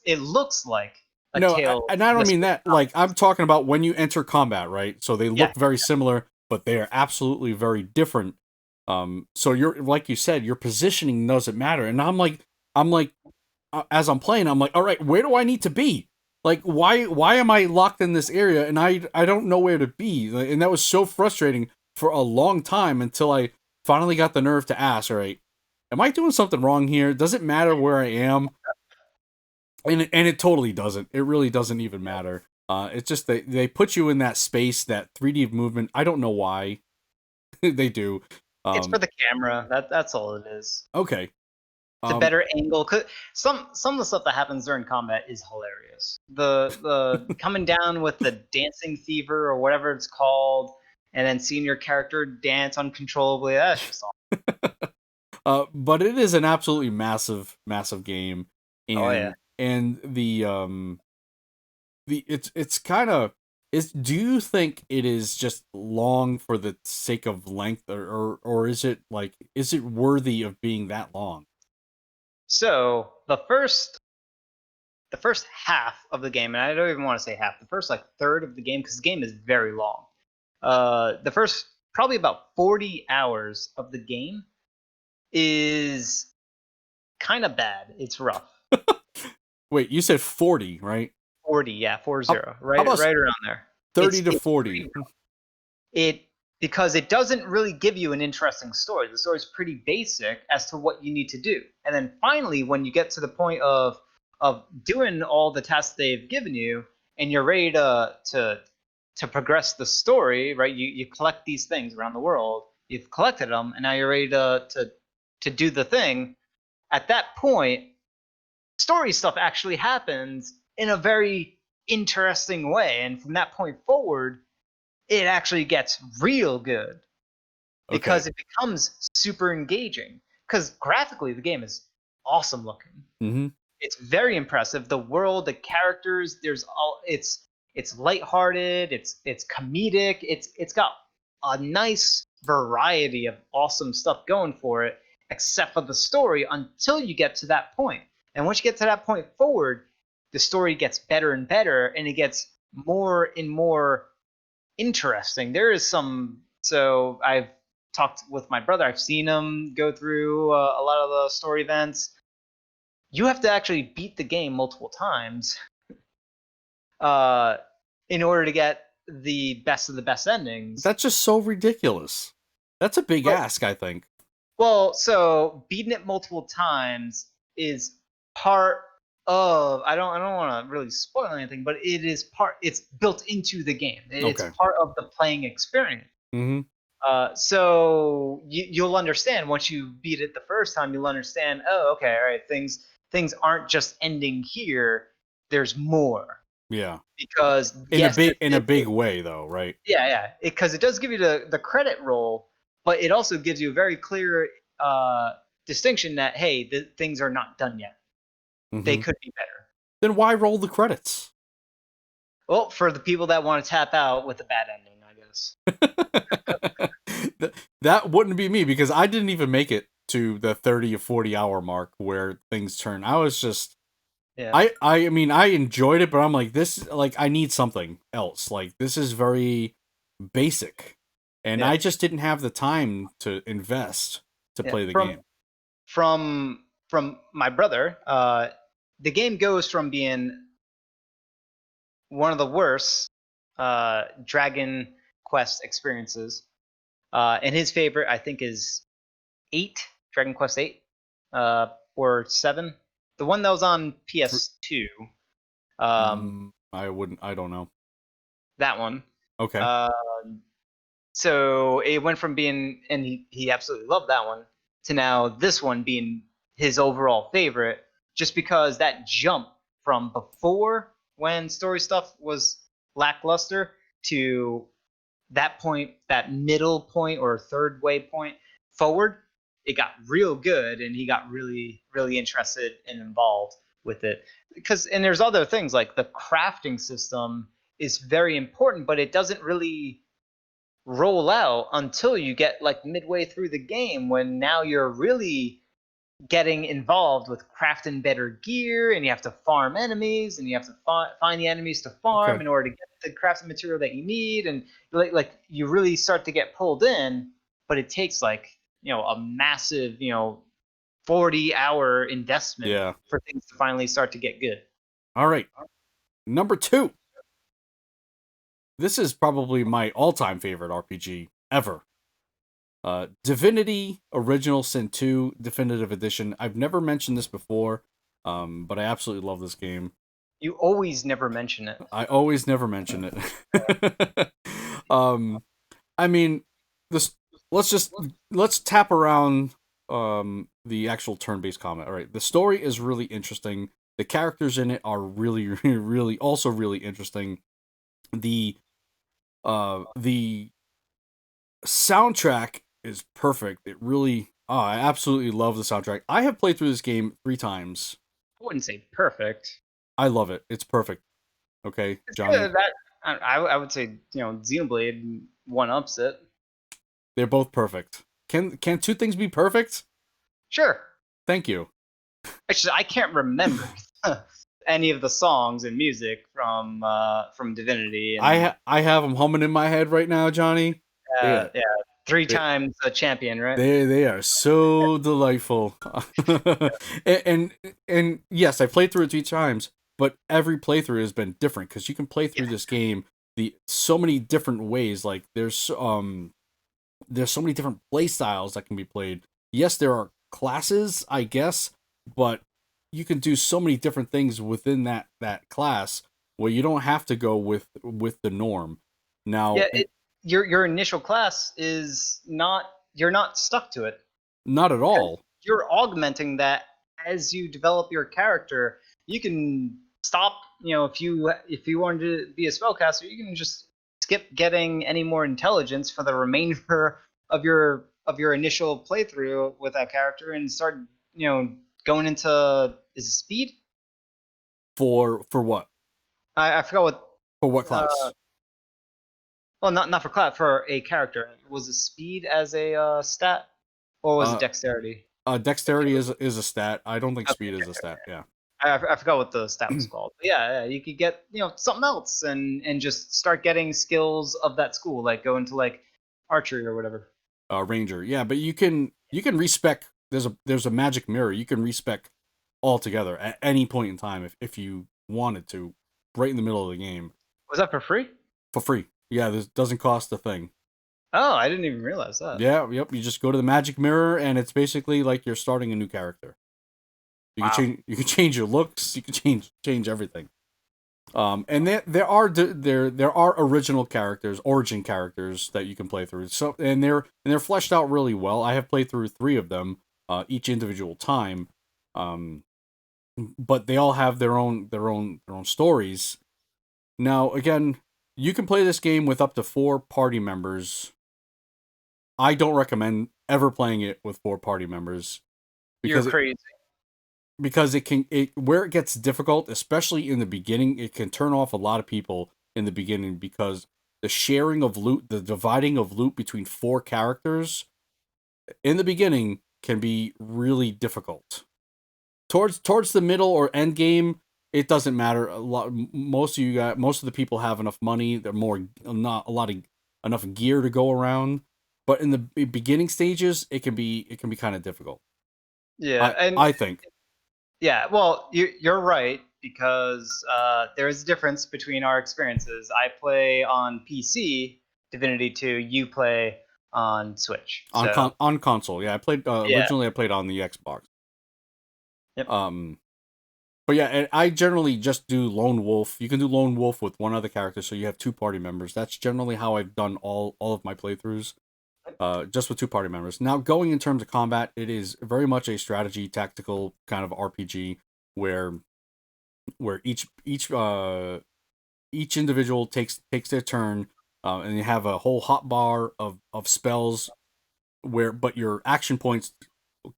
it looks like a Tale. And I don't mean that. Like, I'm talking about when you enter combat, right? So they look very similar, but they are absolutely very different. So you're, like you said, your positioning doesn't matter. And I'm like, as I'm playing, I'm like, all right, where do I need to be? Like, why am I locked in this area and I don't know where to be? And that was so frustrating for a long time until I finally got the nerve to ask, all right, am I doing something wrong here? Does it matter where I am? And it totally doesn't. It really doesn't even matter. It's just they put you in that space, that 3D movement. I don't know why they do. It's for the camera. That's all it is. Okay. It's a better angle. 'Cause some of the stuff that happens during combat is hilarious. The coming down with the dancing fever or whatever it's called, and then seeing your character dance uncontrollably. That's just awesome. But it is an absolutely massive game. And, and it's kind of do you think it is just long for the sake of length, or is it worthy of being that long? So the first half of the game, and I don't even want to say half, the first third of the game, because the game is very long. The first probably about 40 hours of the game is kind of bad. It's rough. Wait, you said 40, right? 40, yeah, 40, right around there. 30 to 40. because it doesn't really give you an interesting story. The story's pretty basic as to what you need to do. And then finally, when you get to the point of doing all the tasks they've given you, and you're ready to progress the story, right? You collect these things around the world. You've collected them, and now you're ready to do the thing. At that point, story stuff actually happens in a very interesting way, and from that point forward, it actually gets real good because it becomes super engaging. Because graphically, the game is awesome looking. Mm-hmm. It's very impressive. The world, the characters, it's lighthearted, it's comedic, it's got a nice variety of awesome stuff going for it, except for the story until you get to that point. And once you get to that point forward, the story gets better and better, and it gets more and more interesting. There is some. So I've talked with my brother. I've seen him go through a lot of the story events. You have to actually beat the game multiple times in order to get the best of the best endings. That's just so ridiculous. That's a big ask, I think. Well, so beating it multiple times is part of. I don't want to really spoil anything, but it is part. It's built into the game. It's part of the playing experience. Mm-hmm. So you'll understand once you beat it the first time. You'll understand. Oh, okay, all right. Things aren't just ending here. There's more. Yeah. Because in a big way, though, right? Yeah. Because it does give you the credit roll, but it also gives you a very clear distinction that hey, things are not done yet. Mm-hmm. They could be better. Then why roll the credits? Well, for the people that want to tap out with a bad ending, I guess. That wouldn't be me, because I didn't even make it to the 30 or 40 hour mark where things turn. I was just I mean, I enjoyed it, but I'm like, I need something else. Like, this is very basic, and I just didn't have the time to invest to play the game. From my brother, the game goes from being one of the worst Dragon Quest experiences, and his favorite, I think, is 8, Dragon Quest 8, or 7. The one that was on PS2. I don't know. That one. Okay. So it went from being, and he absolutely loved that one, to now this one being his overall favorite, just because that jump from before when story stuff was lackluster to that point, that middle point or third way point forward, it got real good, and he got really, really interested and involved with it. And there's other things like the crafting system is very important, but it doesn't really roll out until you get like midway through the game, when now you're really getting involved with crafting better gear, and you have to farm enemies, and you have to find the enemies to farm in order to get the crafting material that you need, and like you really start to get pulled in, but it takes like a massive 40-hour investment for things to finally start to get good. All right, number 2. This is probably my all-time favorite RPG ever. Divinity Original Sin 2 Definitive Edition. I've never mentioned this before, but I absolutely love this game. You always never mention it. I always never mention it. I mean, let's tap around the actual turn-based combat. All right, the story is really interesting. The characters in it are really, really, also really interesting. The soundtrack is perfect. It really, I absolutely love the soundtrack. I have played through this game 3 times. I wouldn't say perfect. I love it. It's perfect. Okay, Johnny. I would say Xenoblade one-ups it. They're both perfect. Can 2 things be perfect? Sure. Thank you. Actually, I can't remember any of the songs and music from Divinity. And I have them humming in my head right now, Johnny. Yeah. 3 times a champion, right? They are so delightful. and yes, I played through it 3 times, but every playthrough has been different, because you can play through this game so many different ways. Like there's there's so many different play styles that can be played. Yes, there are classes, I guess, but you can do so many different things within that class where you don't have to go with the norm. Now, Yeah, your initial class is not, you're not stuck to it. not at all. You're augmenting that as you develop your character. You can stop, if you wanted to be a spellcaster, you can just skip getting any more intelligence for the remainder of your initial playthrough with that character and start, going into, is it speed? For what? I forgot what. For what class? Well, not for class, for a character. Was it speed as a stat, or was it dexterity? Dexterity is a stat. I don't think Okay, speed is okay, a stat. okay. Yeah. I forgot what the stat was called. But yeah, you could get something else and just start getting skills of that school, like go into like archery or whatever. Ranger. Yeah, but you can respec. There's a magic mirror. You can respec altogether at any point in time if you wanted to, right in the middle of the game Was that for free? for free. Yeah, this doesn't cost a thing. Oh, I didn't even realize that. Yeah, yep. You just go to the magic mirror, and it's basically like you're starting a new character. You Wow. can change. You can change your looks. You can change everything. And there are original characters, origin characters that you can play through. So and they're fleshed out really well. I have played through 3 of them, each individual time. But they all have their own stories. Now, again, you can play this game with up to 4 party members. I don't recommend ever playing it with 4 party members You're crazy. because where it gets difficult, especially in the beginning, it can turn off a lot of people in the beginning because the sharing of loot, the dividing of loot between 4 characters in the beginning can be really difficult. Towards the middle or end game, it doesn't matter. Most of the people have enough money. They're not a lot of enough gear to go around. But in the beginning stages, it can be kind of difficult. Yeah, I think. Yeah, well, you're right, because there is a difference between our experiences. I play on PC, Divinity 2. You play on Switch. On console. Yeah, I played Yeah. originally. I played on the Xbox. Yep. But yeah, I generally just do lone wolf. You can do lone wolf with one other character, so you have 2 party members. That's generally how I've done all of my playthroughs. Just with 2 party members. Now, going in terms of combat, it is very much a strategy, tactical kind of RPG where each individual takes their turn, and you have a whole hotbar of spells but your action points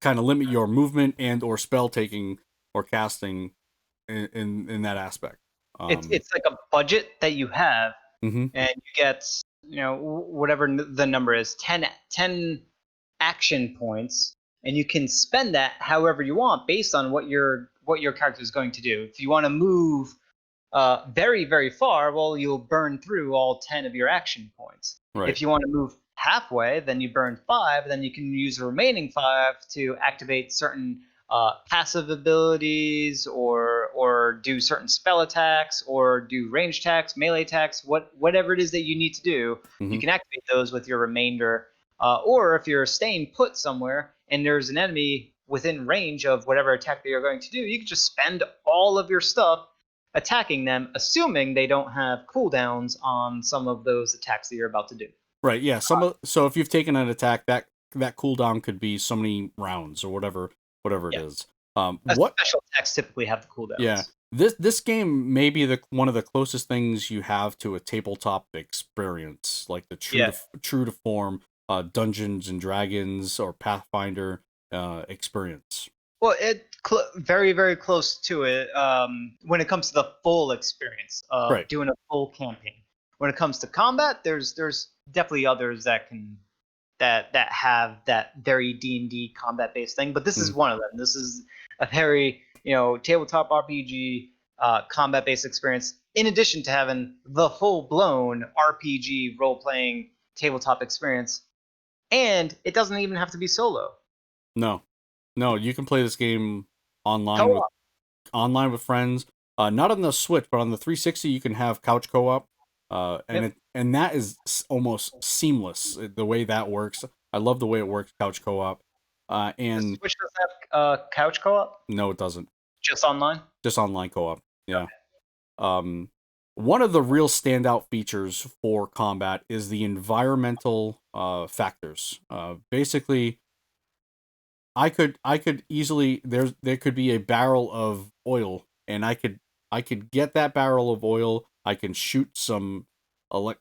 kind of limit your movement and or spell taking or casting in that aspect. It's like a budget that you have, mm-hmm. and you get whatever the number is, 10 action points, and you can spend that however you want based on what your character is going to do. If you want to move very, very far, well, you'll burn through all 10 of your action points. Right. If you want to move halfway, then you burn 5, then you can use the remaining 5 to activate certain passive abilities, or do certain spell attacks, or do range attacks, melee attacks, whatever it is that you need to do. Mm-hmm. You can activate those with your remainder. Or if you're staying put somewhere and there's an enemy within range of whatever attack that you're going to do, you can just spend all of your stuff attacking them, assuming they don't have cooldowns on some of those attacks that you're about to do. Right, yeah. So if you've taken an attack, that cooldown could be so many rounds or whatever it is. Special attacks typically have the cooldowns. Yeah. This game may be one of the closest things you have to a tabletop experience, like the true to form Dungeons and Dragons or Pathfinder experience. Well, very, very close to it when it comes to the full experience of doing a full campaign. When it comes to combat, there's definitely others that have that very D&D combat based thing, but this is one of them. This is a very tabletop RPG combat based experience, in addition to having the full blown RPG role playing tabletop experience, and it doesn't even have to be solo. No, you can play this game online with friends. Not on the Switch, but on the 360, you can have couch co-op. And that is almost seamless the way that works. I love the way it works couch co-op. The And Switch does couch co-op, no, it doesn't. just online. Just online co-op. Yeah. One of the real standout features for combat is the environmental factors. Basically, I could easily there could be a barrel of oil, and I could get that barrel of oil. I can shoot some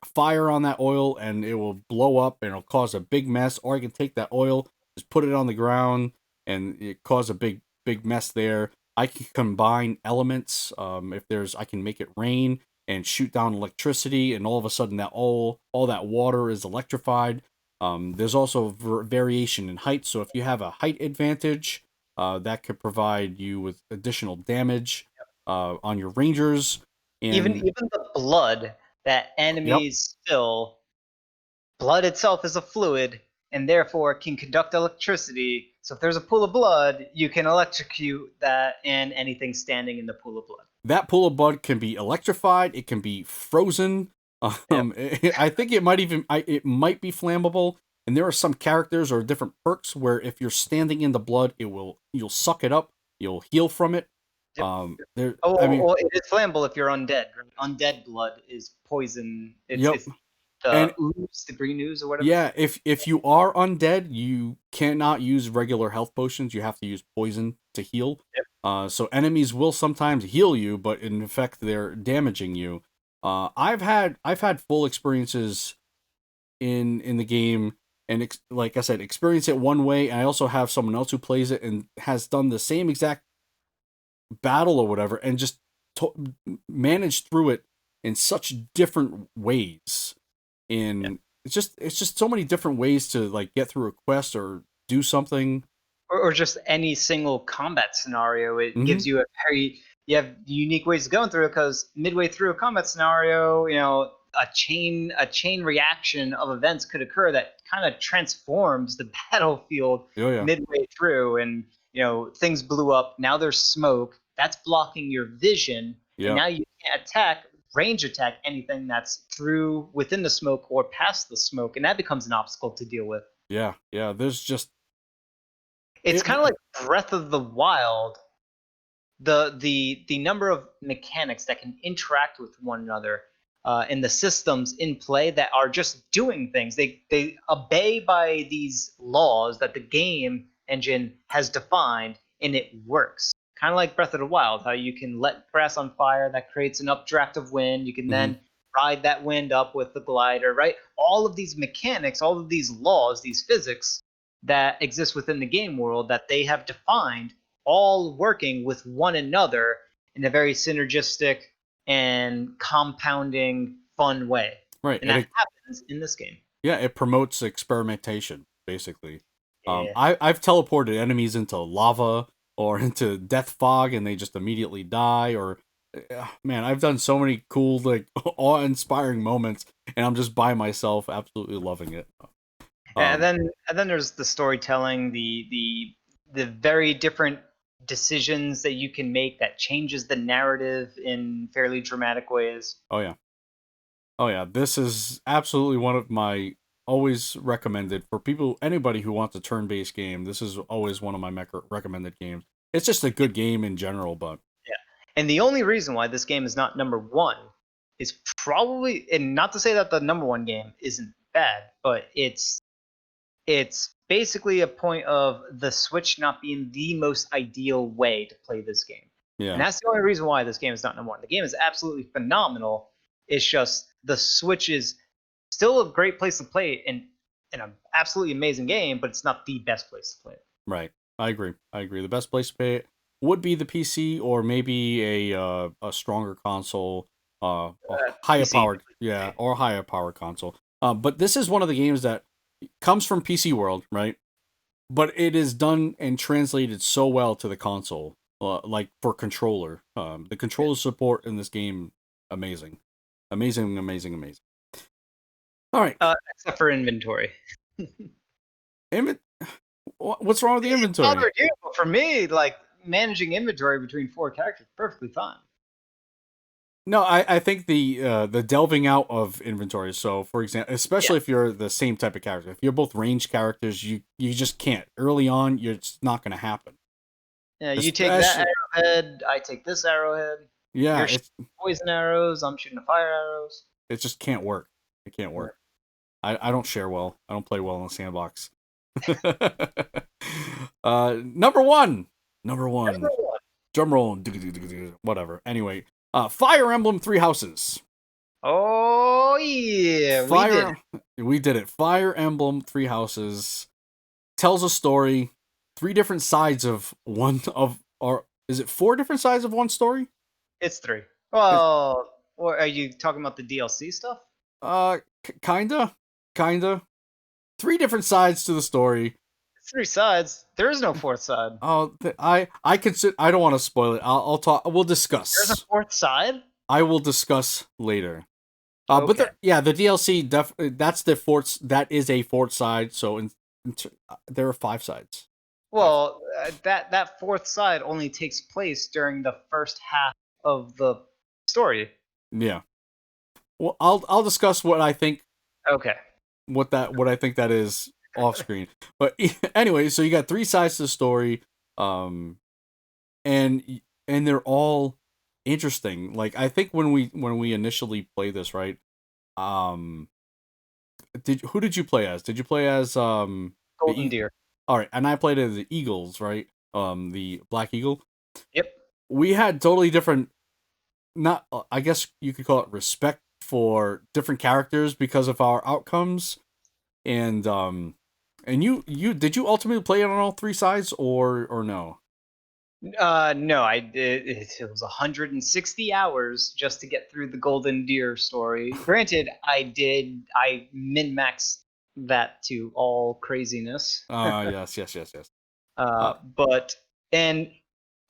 fire on that oil, and it will blow up, and it'll cause a big mess. Or I can take that oil, just put it on the ground, and it cause a big mess there. I can combine elements. If there's, I can make it rain and shoot down electricity, and all of a sudden that all that water is electrified. There's also variation in height, so if you have a height advantage, that could provide you with additional damage on your rangers. And Even the blood that enemies spill, blood itself is a fluid, and therefore can conduct electricity. So if there's a pool of blood, you can electrocute that and anything standing in the pool of blood. That pool of blood can be electrified. It can be frozen. I think it might it might be flammable. And there are some characters or different perks where if you're standing in the blood, you'll suck it up. You'll heal from it. Yep. It is flammable if you're undead. Right? Undead blood is poison. It's the ooze, the green ooze or whatever. Yeah, if you are undead, you cannot use regular health potions. You have to use poison to heal. Yep. So enemies will sometimes heal you, but in effect they're damaging you. I've had full experiences in the game, and like I said, experience it one way. And I also have someone else who plays it and has done the same exact battle or whatever, and just managed through it in such different ways. It's just so many different ways to like get through a quest or do something, or just any single combat scenario. It gives you you have unique ways of going through it, because midway through a combat scenario, a chain reaction of events could occur that kind of transforms the battlefield midway through, and things blew up. Now there's smoke that's blocking your vision, and now you can't range attack anything that's within the smoke or past the smoke, and that becomes an obstacle to deal with. There's just it's kind of like Breath of the Wild. The number of mechanics that can interact with one another, and the systems in play that are just doing things. They obey by these laws that the game engine has defined, and it works. Kind of like Breath of the Wild, how you can let grass on fire, that creates an updraft of wind. You can then ride that wind up with the glider, right? All of these mechanics, all of these laws, these physics that exist within the game world that they have defined, all working with one another in a very synergistic and compounding fun way. Right. And that happens in this game. Yeah, it promotes experimentation, basically. I've teleported enemies into lava or into death fog, and they just immediately die. Or man, I've done so many cool, like, awe-inspiring moments, and I'm just by myself, absolutely loving it. And then there's the storytelling, the very different decisions that you can make that changes the narrative in fairly dramatic ways. Oh yeah, this is absolutely one of my always recommended for people, anybody who wants a turn-based game. This is always one of my recommended games. It's just a good game in general, but and the only reason why this game is not number one is probably, and not to say that the number one game isn't bad, but it's basically a point of the Switch not being the most ideal way to play this game. Yeah. And that's the only reason why this game is not number one. The game is absolutely phenomenal. It's just the Switch is still a great place to play it, and an absolutely amazing game, but it's not the best place to play it. Right. I agree. The best place to play it would be the PC, or maybe a stronger console, higher powered, or higher power console. But this is one of the games that comes from PC World, right? But it is done and translated so well to the console, like for controller. The controller support in this game, amazing. All right. Except for inventory. What's wrong with the inventory? For me, like, managing inventory between 4 characters, perfectly fine. No, I think the delving out of inventory. So, for example, especially if you're the same type of character, if you're both ranged characters, you just can't. Early on, it's not going to happen. Yeah, you take that Especially, arrowhead, I take this arrowhead. yeah, You're shooting poison arrows, I'm shooting the fire arrows. it just can't work. It can't work. I don't share well. I don't play well in the sandbox. Number one. Number one. Drum roll. Whatever. Anyway, Fire Emblem Three Houses. Oh yeah, We did it. Fire Emblem Three Houses tells a story, three different sides of one of, or is it four different sides of one story? It's three. Well, or are you talking about the DLC stuff? Kinda. Three different sides to the story. It's three sides. There is no fourth side. Oh, I consider. I don't want to spoil it. I'll talk. We'll discuss. There's a fourth side. I will discuss later. Okay. But the DLC that's the fourth. That is a fourth side. So there are five sides. Well, that fourth side only takes place during the first half of the story. Yeah. Well, I'll discuss what I think. Okay. What I think that is off screen. But anyway, so you got three sides to the story, and they're all interesting. Like, I think when we initially played this, right? Who did you play as? Did you play as Golden Deer? All right, and I played as the Eagles, right? The Black Eagle. Yep. We had totally different. Not, I guess you could call it respect for different characters because of our outcomes, and you did you ultimately play it on all three sides or no? No, I did. It was 160 hours just to get through the Golden Deer story. Granted, I min-maxed that to all craziness. Yes. But and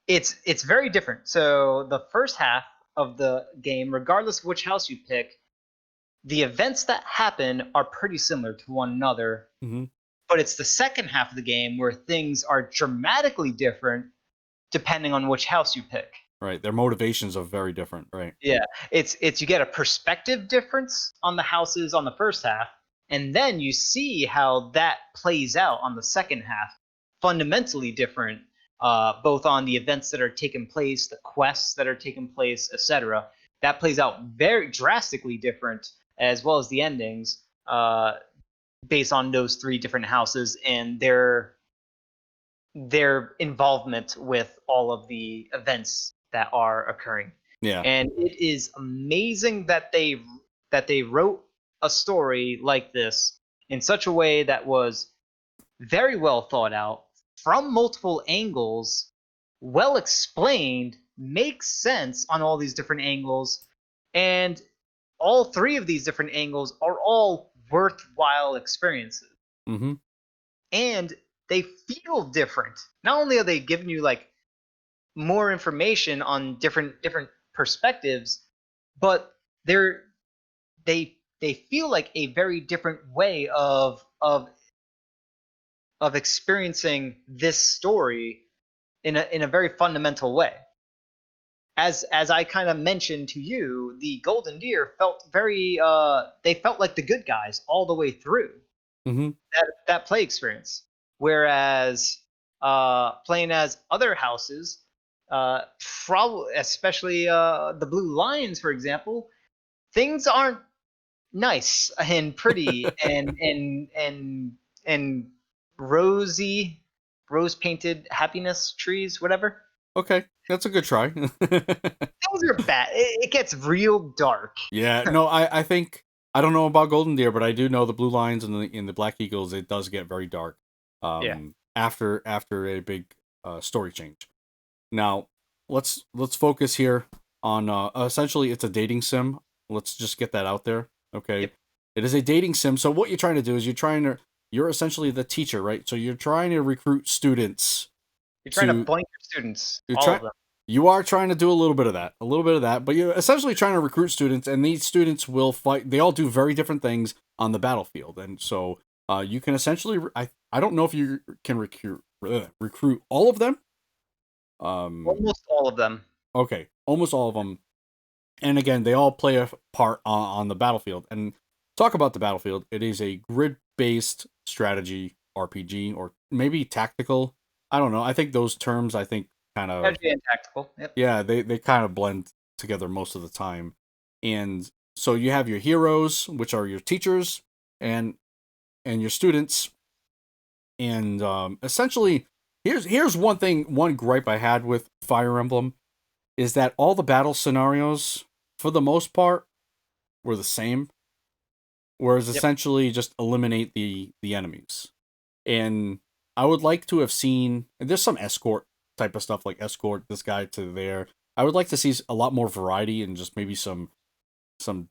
it's very different. So the first half of the game, regardless of which house you pick, the events that happen are pretty similar to one another. Mm-hmm. But it's the second half of the game where things are dramatically different depending on which house you pick. Right, their motivations are very different, right? Yeah, it's you get a perspective difference on the houses on the first half, and then you see how that plays out on the second half. Fundamentally different, both on the events that are taking place, the quests that are taking place, etc. That plays out very drastically different, as well as the endings, based on those three different houses and their involvement with all of the events that are occurring. Yeah. And it is amazing that they wrote a story like this in such a way that was very well thought out, from multiple angles, well explained, makes sense on all these different angles, and all three of these different angles are all worthwhile experiences. Mm-hmm. And they feel different. Not only are they giving you like more information on different perspectives, but they feel like a very different way of experiencing this story in a very fundamental way. As I kind of mentioned to you, the Golden Deer felt very they felt like the good guys all the way through. Mm-hmm. That play experience. Whereas playing as other houses, probably especially the Blue Lions, for example, things aren't nice and pretty and rosy, rose painted happiness trees, whatever. Okay, that's a good try. Those are bad. It gets real dark. Yeah, no, I think I don't know about Golden Deer, but I do know the Blue Lions and the Black Eagles. It does get very dark. Yeah. After a big story change. Now, let's focus here on essentially it's a dating sim. Let's just get that out there. Okay. Yep. It is a dating sim. So what you're trying to do is you're essentially the teacher, right? So you're trying to recruit students. You're trying to blank your students. All of them. You are trying to do a little bit of that, but you're essentially trying to recruit students, and these students will fight. They all do very different things on the battlefield, and so you can essentially. I don't know if you can recruit all of them. Almost all of them. Okay, almost all of them. And again, they all play a part on the battlefield. And talk about the battlefield. It is a grid-based strategy RPG, or maybe tactical. I don't know. I think those terms, kind of, Strategy and tactical. Yep. yeah, they kind of blend together most of the time. And so you have your heroes, which are your teachers, and your students. And essentially, here's one gripe I had with Fire Emblem is that all the battle scenarios, for the most part, were the same. Whereas Yep. essentially just eliminate the enemies. And I would like to have seen, and there's some escort type of stuff, like escort this guy to there. I would like to see a lot more variety and just maybe some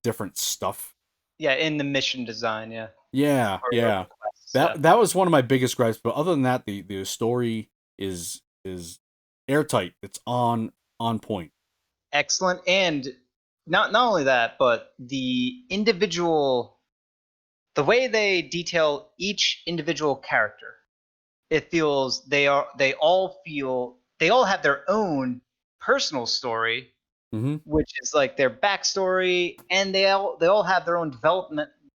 different stuff. Yeah, in the mission design, yeah. Yeah, Or yeah. quests, yeah. That was one of my biggest gripes. But other than that, the story is airtight. It's on point. Excellent. And not only that, but the way they detail each individual character, it feels they all have their own personal story, Mm-hmm. which is like their backstory, and they all have their own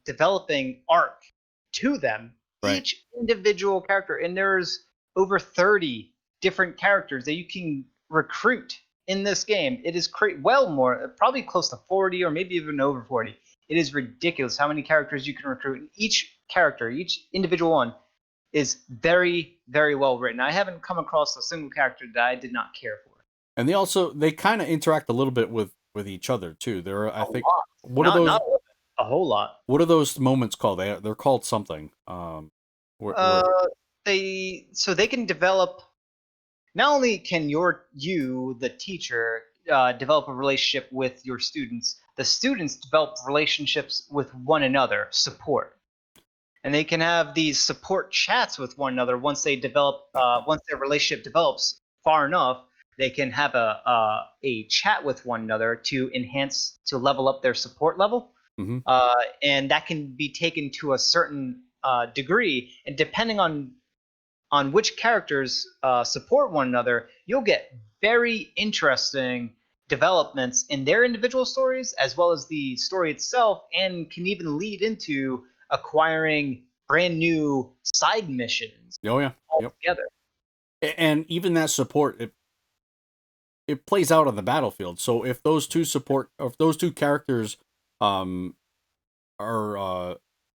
developing arc to them. Right. Each individual character, and there's over 30 different characters that you can recruit in this game. It is well more, probably close to 40 or maybe even over 40. It is ridiculous how many characters you can recruit. And each character, each individual one, is very, very well written. I haven't come across a single character that I did not care for. And they kind of interact a little bit with each other too. There are, I think, Lot. what are those? Not a whole lot. What are those moments called? They're called something. Where They can develop. Not only can the teacher, develop a relationship with your students, the students develop relationships with one another, support, and they can have these support chats with one another once they develop. Once their relationship develops far enough, they can have a chat with one another to level up their support level. Mm-hmm. And that can be taken to a certain degree, and depending on which characters support one another, you'll get very interesting developments in their individual stories, as well as the story itself, and can even lead into acquiring brand new side missions. Oh yeah. Altogether. Yep. And even that support, it plays out on the battlefield. So if those two characters are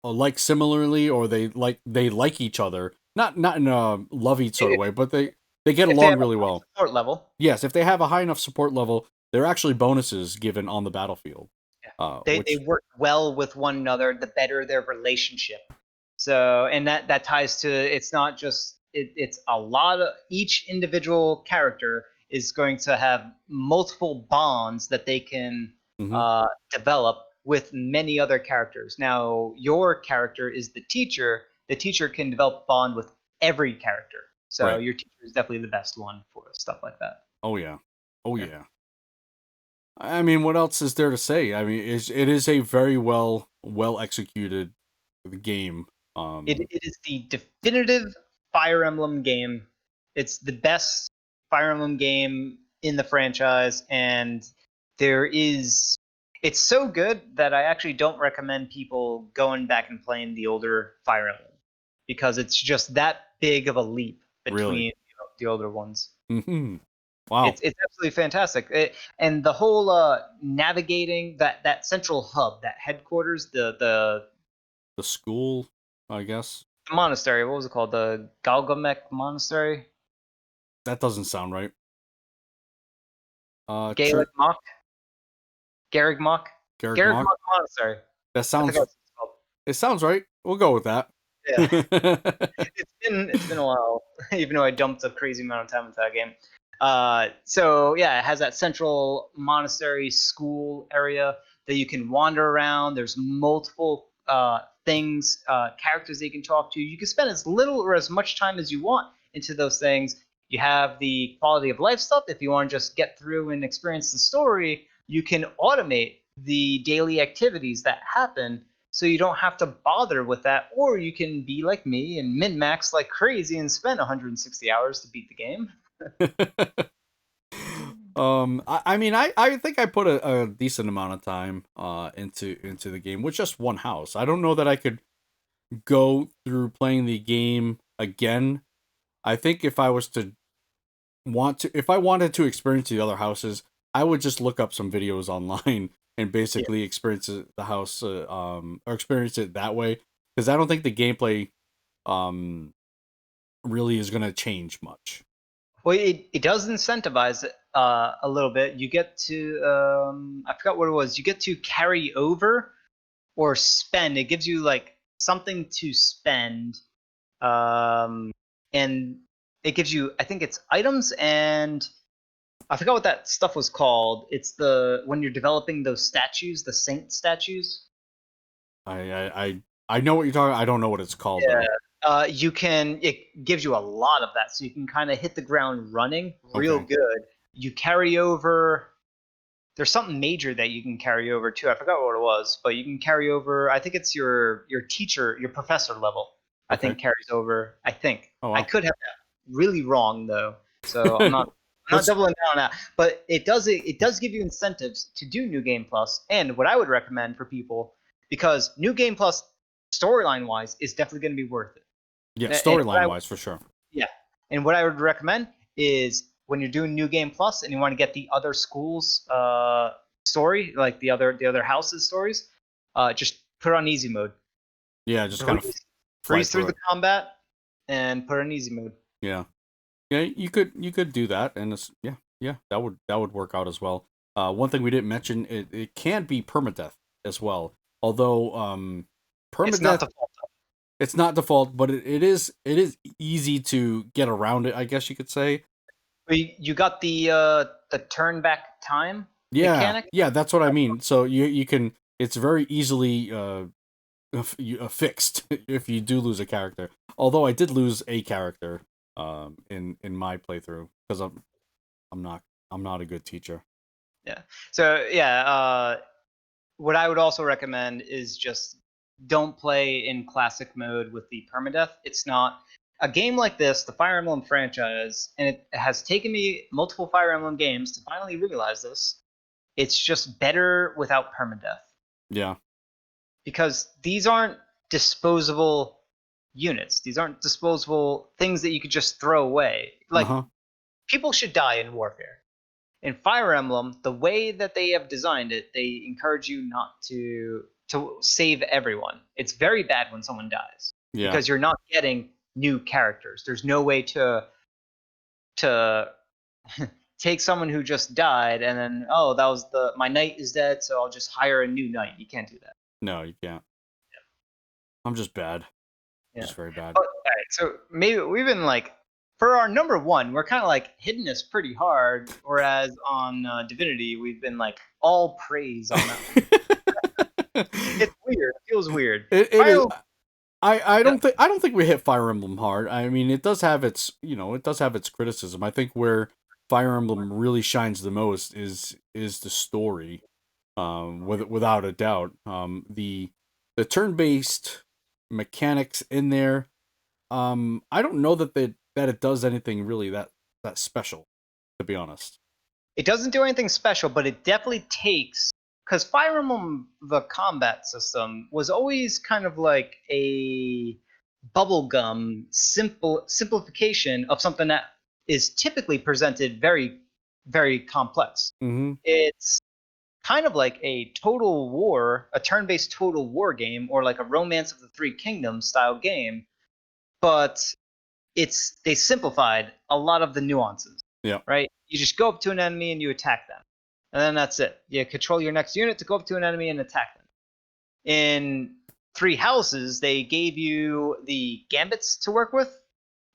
like similarly, or they like each other, not in a lovey sort of way, but they get along really well. Support level. Yes, if they have a high enough support level, there are actually bonuses given on the battlefield. Yeah. They work well with one another, the better their relationship. So, and that ties to, it's not just it's a lot of, each individual character is going to have multiple bonds that they can develop with many other characters. Now, your character is the teacher. The teacher can develop bond with every character. So right. Your teacher is definitely the best one for stuff like that. Oh yeah. Yeah. I mean, what else is there to say? I mean, it is a very well executed game. It is the definitive Fire Emblem game. It's the best Fire Emblem game in the franchise, and it's so good that I actually don't recommend people going back and playing the older Fire Emblem, because it's just that big of a leap between the older ones. Mm-hmm. Wow. It's absolutely fantastic. And the whole navigating that central hub, that headquarters, the school, I guess. The monastery. What was it called? The Galgamek Monastery? That doesn't sound right. Gaelic Mock? Garrig Mock? Garrig Mock Monastery. That sounds. It sounds right. We'll go with that. Yeah. It's been a while, even though I dumped a crazy amount of time into that game. So yeah, it has that central monastery school area that you can wander around. There's multiple things, characters that you can talk to. You can spend as little or as much time as you want into those things. You have the quality of life stuff. If you want to just get through and experience the story, you can automate the daily activities that happen, so you don't have to bother with that. Or you can be like me and min-max like crazy and spend 160 hours to beat the game. I mean, I think I put a decent amount of time into the game with just one house. I don't know that I could go through playing the game again. I think if I was to if I wanted to experience the other houses, I would just look up some videos online and Yeah. basically experience the house, or experience it that way. Because I don't think the gameplay, um, really is gonna change much. Well, it does incentivize it a little bit. You get to I forgot what it was. You get to carry over or spend. It gives you like something to spend, um, and it gives you. I think it's items, and I forgot what that stuff was called. It's the when you're developing those statues, the saint statues. I know what you're talking. I don't know what it's called Yeah. though. You can. It gives you a lot of that, so you can kind of hit the ground running real Okay. good. You carry over. There's something major that you can carry over too. I forgot what it was, but you can carry over. I think it's your teacher, your professor level. I Okay. think carries over. I think Oh I wow. could have that really wrong though, so I'm not That's doubling down on that. But it does give you incentives to do New Game Plus, and what I would recommend for people because New Game Plus storyline wise is definitely going to be worth it. yeah, And what storyline I wise for sure. yeah. And what I would recommend is when you're doing New Game Plus and you want to get the other schools story, like the other houses stories, just put it on easy mode. Yeah, just kind of Breeze, fly breeze through through the it. combat and put it on easy mode. Yeah. Yeah, you could do that, and it's yeah that would work out as well. One thing we didn't mention, it can be permadeath as well. Although It's not permadeath, default. it's not default, but it is easy to get around it. I guess you could say. But you got the turn back time Yeah, mechanic. yeah, that's what I mean. So you can, it's very easily fixed if you do lose a character. Although I did lose a character in my playthrough because I'm not I'm not a good teacher. Yeah. So yeah, what I would also recommend is just don't play in classic mode with the permadeath. It's not a game like this, the Fire Emblem franchise, and it has taken me multiple Fire Emblem games to finally realize this. It's just better without permadeath Yeah. because these aren't disposable units. These aren't disposable things that you could just throw away. Like Uh-huh. people should die in warfare. In Fire Emblem, the way that they have designed it, they encourage you not to save everyone. It's very bad when someone dies Yeah. because you're not getting new characters. There's no way to take someone who just died and then that was the my knight is dead, so I'll just hire a new knight. You can't do that. No, you can't. I'm just bad. Yeah. Just very bad. But, all right, so maybe we've been like for our number one, we're kind of like hitting this pretty hard, whereas on Divinity, we've been like all praise on that one. It's weird. It feels weird. It is. Final, yeah, I don't think we hit Fire Emblem hard. I mean, it does have its, it does have its criticism. I think where Fire Emblem really shines the most is the story, without a doubt. The turn-based mechanics in there, I don't know that it does anything really that special, to be honest. it doesn't do anything special, but it definitely takes because Fire Emblem the combat system was always kind of like a bubblegum simplification of something that is typically presented very very complex. Mm-hmm. It's kind of like a total war, a turn-based total war game, or like a Romance of the Three Kingdoms style game, but they simplified a lot of the nuances. Yeah. Right? You just go up to an enemy and you attack them, and then that's it. You control your next unit to go up to an enemy and attack them. In Three Houses, they gave you the gambits to work with,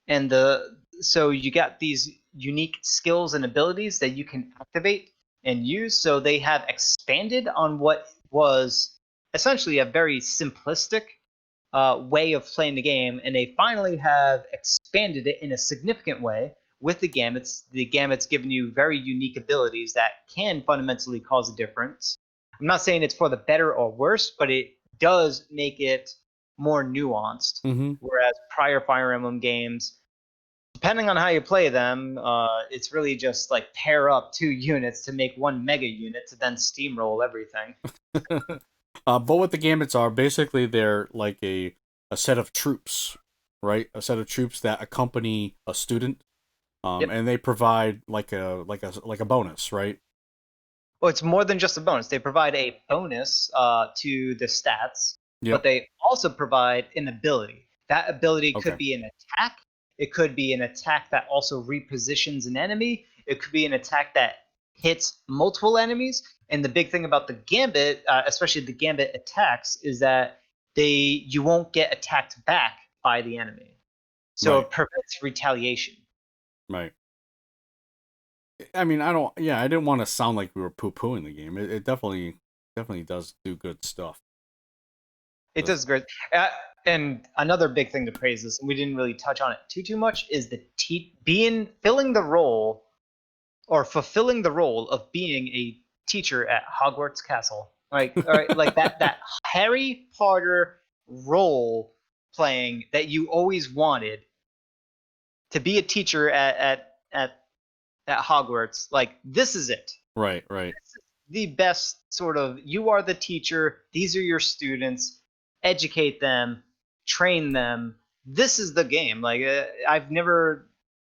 and so you got these unique skills and abilities that you can activate and use. So they have expanded on what was essentially a very simplistic way of playing the game, and they finally have expanded it in a significant way with the gambits. The gambits giving you very unique abilities that can fundamentally cause a difference. I'm not saying it's for the better or worse, but it does make it more nuanced. Mm-hmm. Whereas prior Fire Emblem games, depending on how you play them, it's really just like pair up 2 units to make 1 mega unit to then steamroll everything. But what the gambits are, basically they're like a set of troops, right? A set of troops that accompany a student, and they provide like a bonus, right? Well, it's more than just a bonus. They provide a bonus to the stats, Yep. but they also provide an ability. That ability Okay. could be an attack. It could be an attack that also repositions an enemy. It could be an attack that hits multiple enemies. And the big thing about the Gambit, especially the Gambit attacks, is that you won't get attacked back by the enemy. So Right. it prevents retaliation. Right. I mean, I didn't want to sound like we were poo-pooing the game. It definitely does do good stuff. It does great. And another big thing to praise this, and we didn't really touch on it too much, is the fulfilling the role of being a teacher at Hogwarts Castle. Like, all right, like that Harry Potter role playing that you always wanted to be a teacher at Hogwarts. Like, this is it. Right. This is the best sort of, you are the teacher, these are your students, educate them, train them. This is the game. Like, I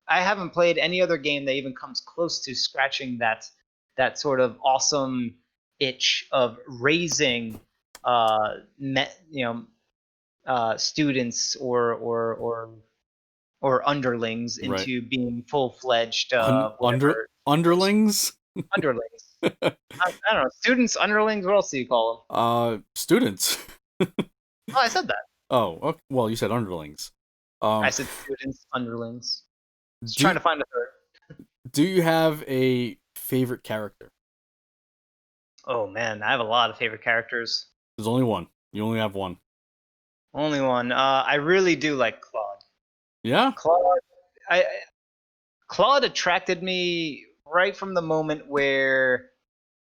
haven't played any other game that even comes close to scratching that sort of awesome itch of raising students or underlings into being full-fledged underlings. Underlings. I don't know. Students, underlings. What else do you call them? Students. Oh, I said that. Oh, okay. Well, you said underlings. I said students, underlings. Just trying to find a third. Do you have a favorite character? Oh man, I have a lot of favorite characters. There's only one. You only have one. Only one. I really do like Claude. Yeah. Claude attracted me right from the moment where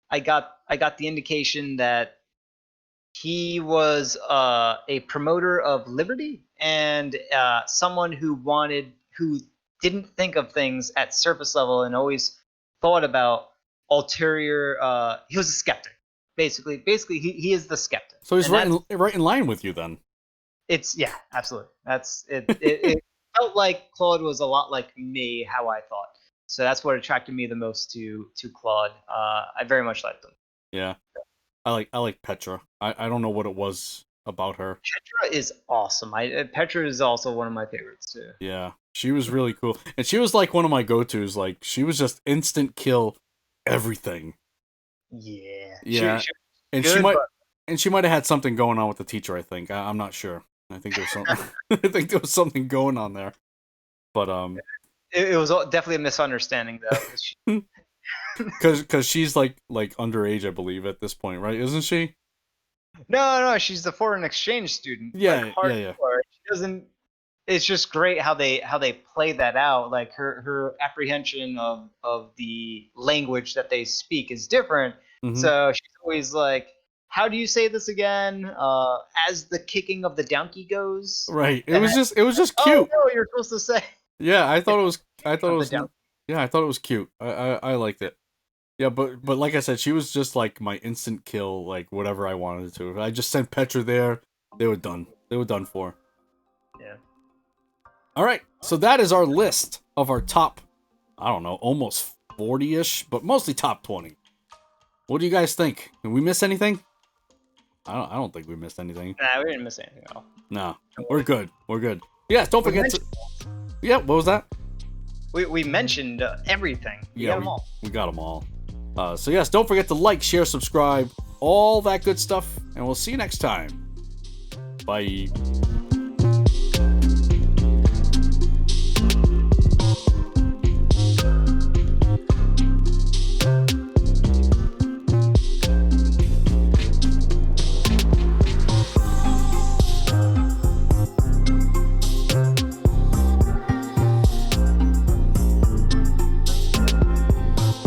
I got the indication that he was a promoter of liberty and someone who didn't think of things at surface level and always thought about ulterior. He was a skeptic, basically. He is the skeptic. So he's right in line with you then. Yeah, absolutely. That's it. It felt like Claude was a lot like me, how I thought. So that's what attracted me the most to Claude. I very much liked him. Yeah, I like Petra. I don't know what it was about her. Petra is awesome. Petra is also one of my favorites too. Yeah, she was really cool, and she was like one of my go-tos. Like, she was just instant kill everything. Yeah. Yeah, she might have had something going on with the teacher. I think I'm not sure. I think there's something. I think there was something going on there, but It was definitely a misunderstanding though. Because she's like underage, I believe, at this point, right? Isn't she? No, she's the foreign exchange student. Yeah, like, yeah. She doesn't. It's just great how they play that out. Like, her apprehension of the language that they speak is different. Mm-hmm. So she's always like, "How do you say this again?" As the kicking of the donkey goes. Right. It was just cute. Oh no, you're supposed to say. Yeah, I thought it was cute. I liked it. Yeah, but like I said, she was just like my instant kill, like whatever I wanted to. If I just sent Petra there, they were done. They were done for. Yeah. All right, so that is our list of our top, I don't know, almost 40-ish, but mostly top 20. What do you guys think? Did we miss anything? I don't think we missed anything. Nah, we didn't miss anything at all. No, we're good. We're good. Yeah, don't forget to. Yeah, what was that? We mentioned everything. We got them all. We got them all. So yes, don't forget to like, share, subscribe, all that good stuff, and we'll see you next time. Bye.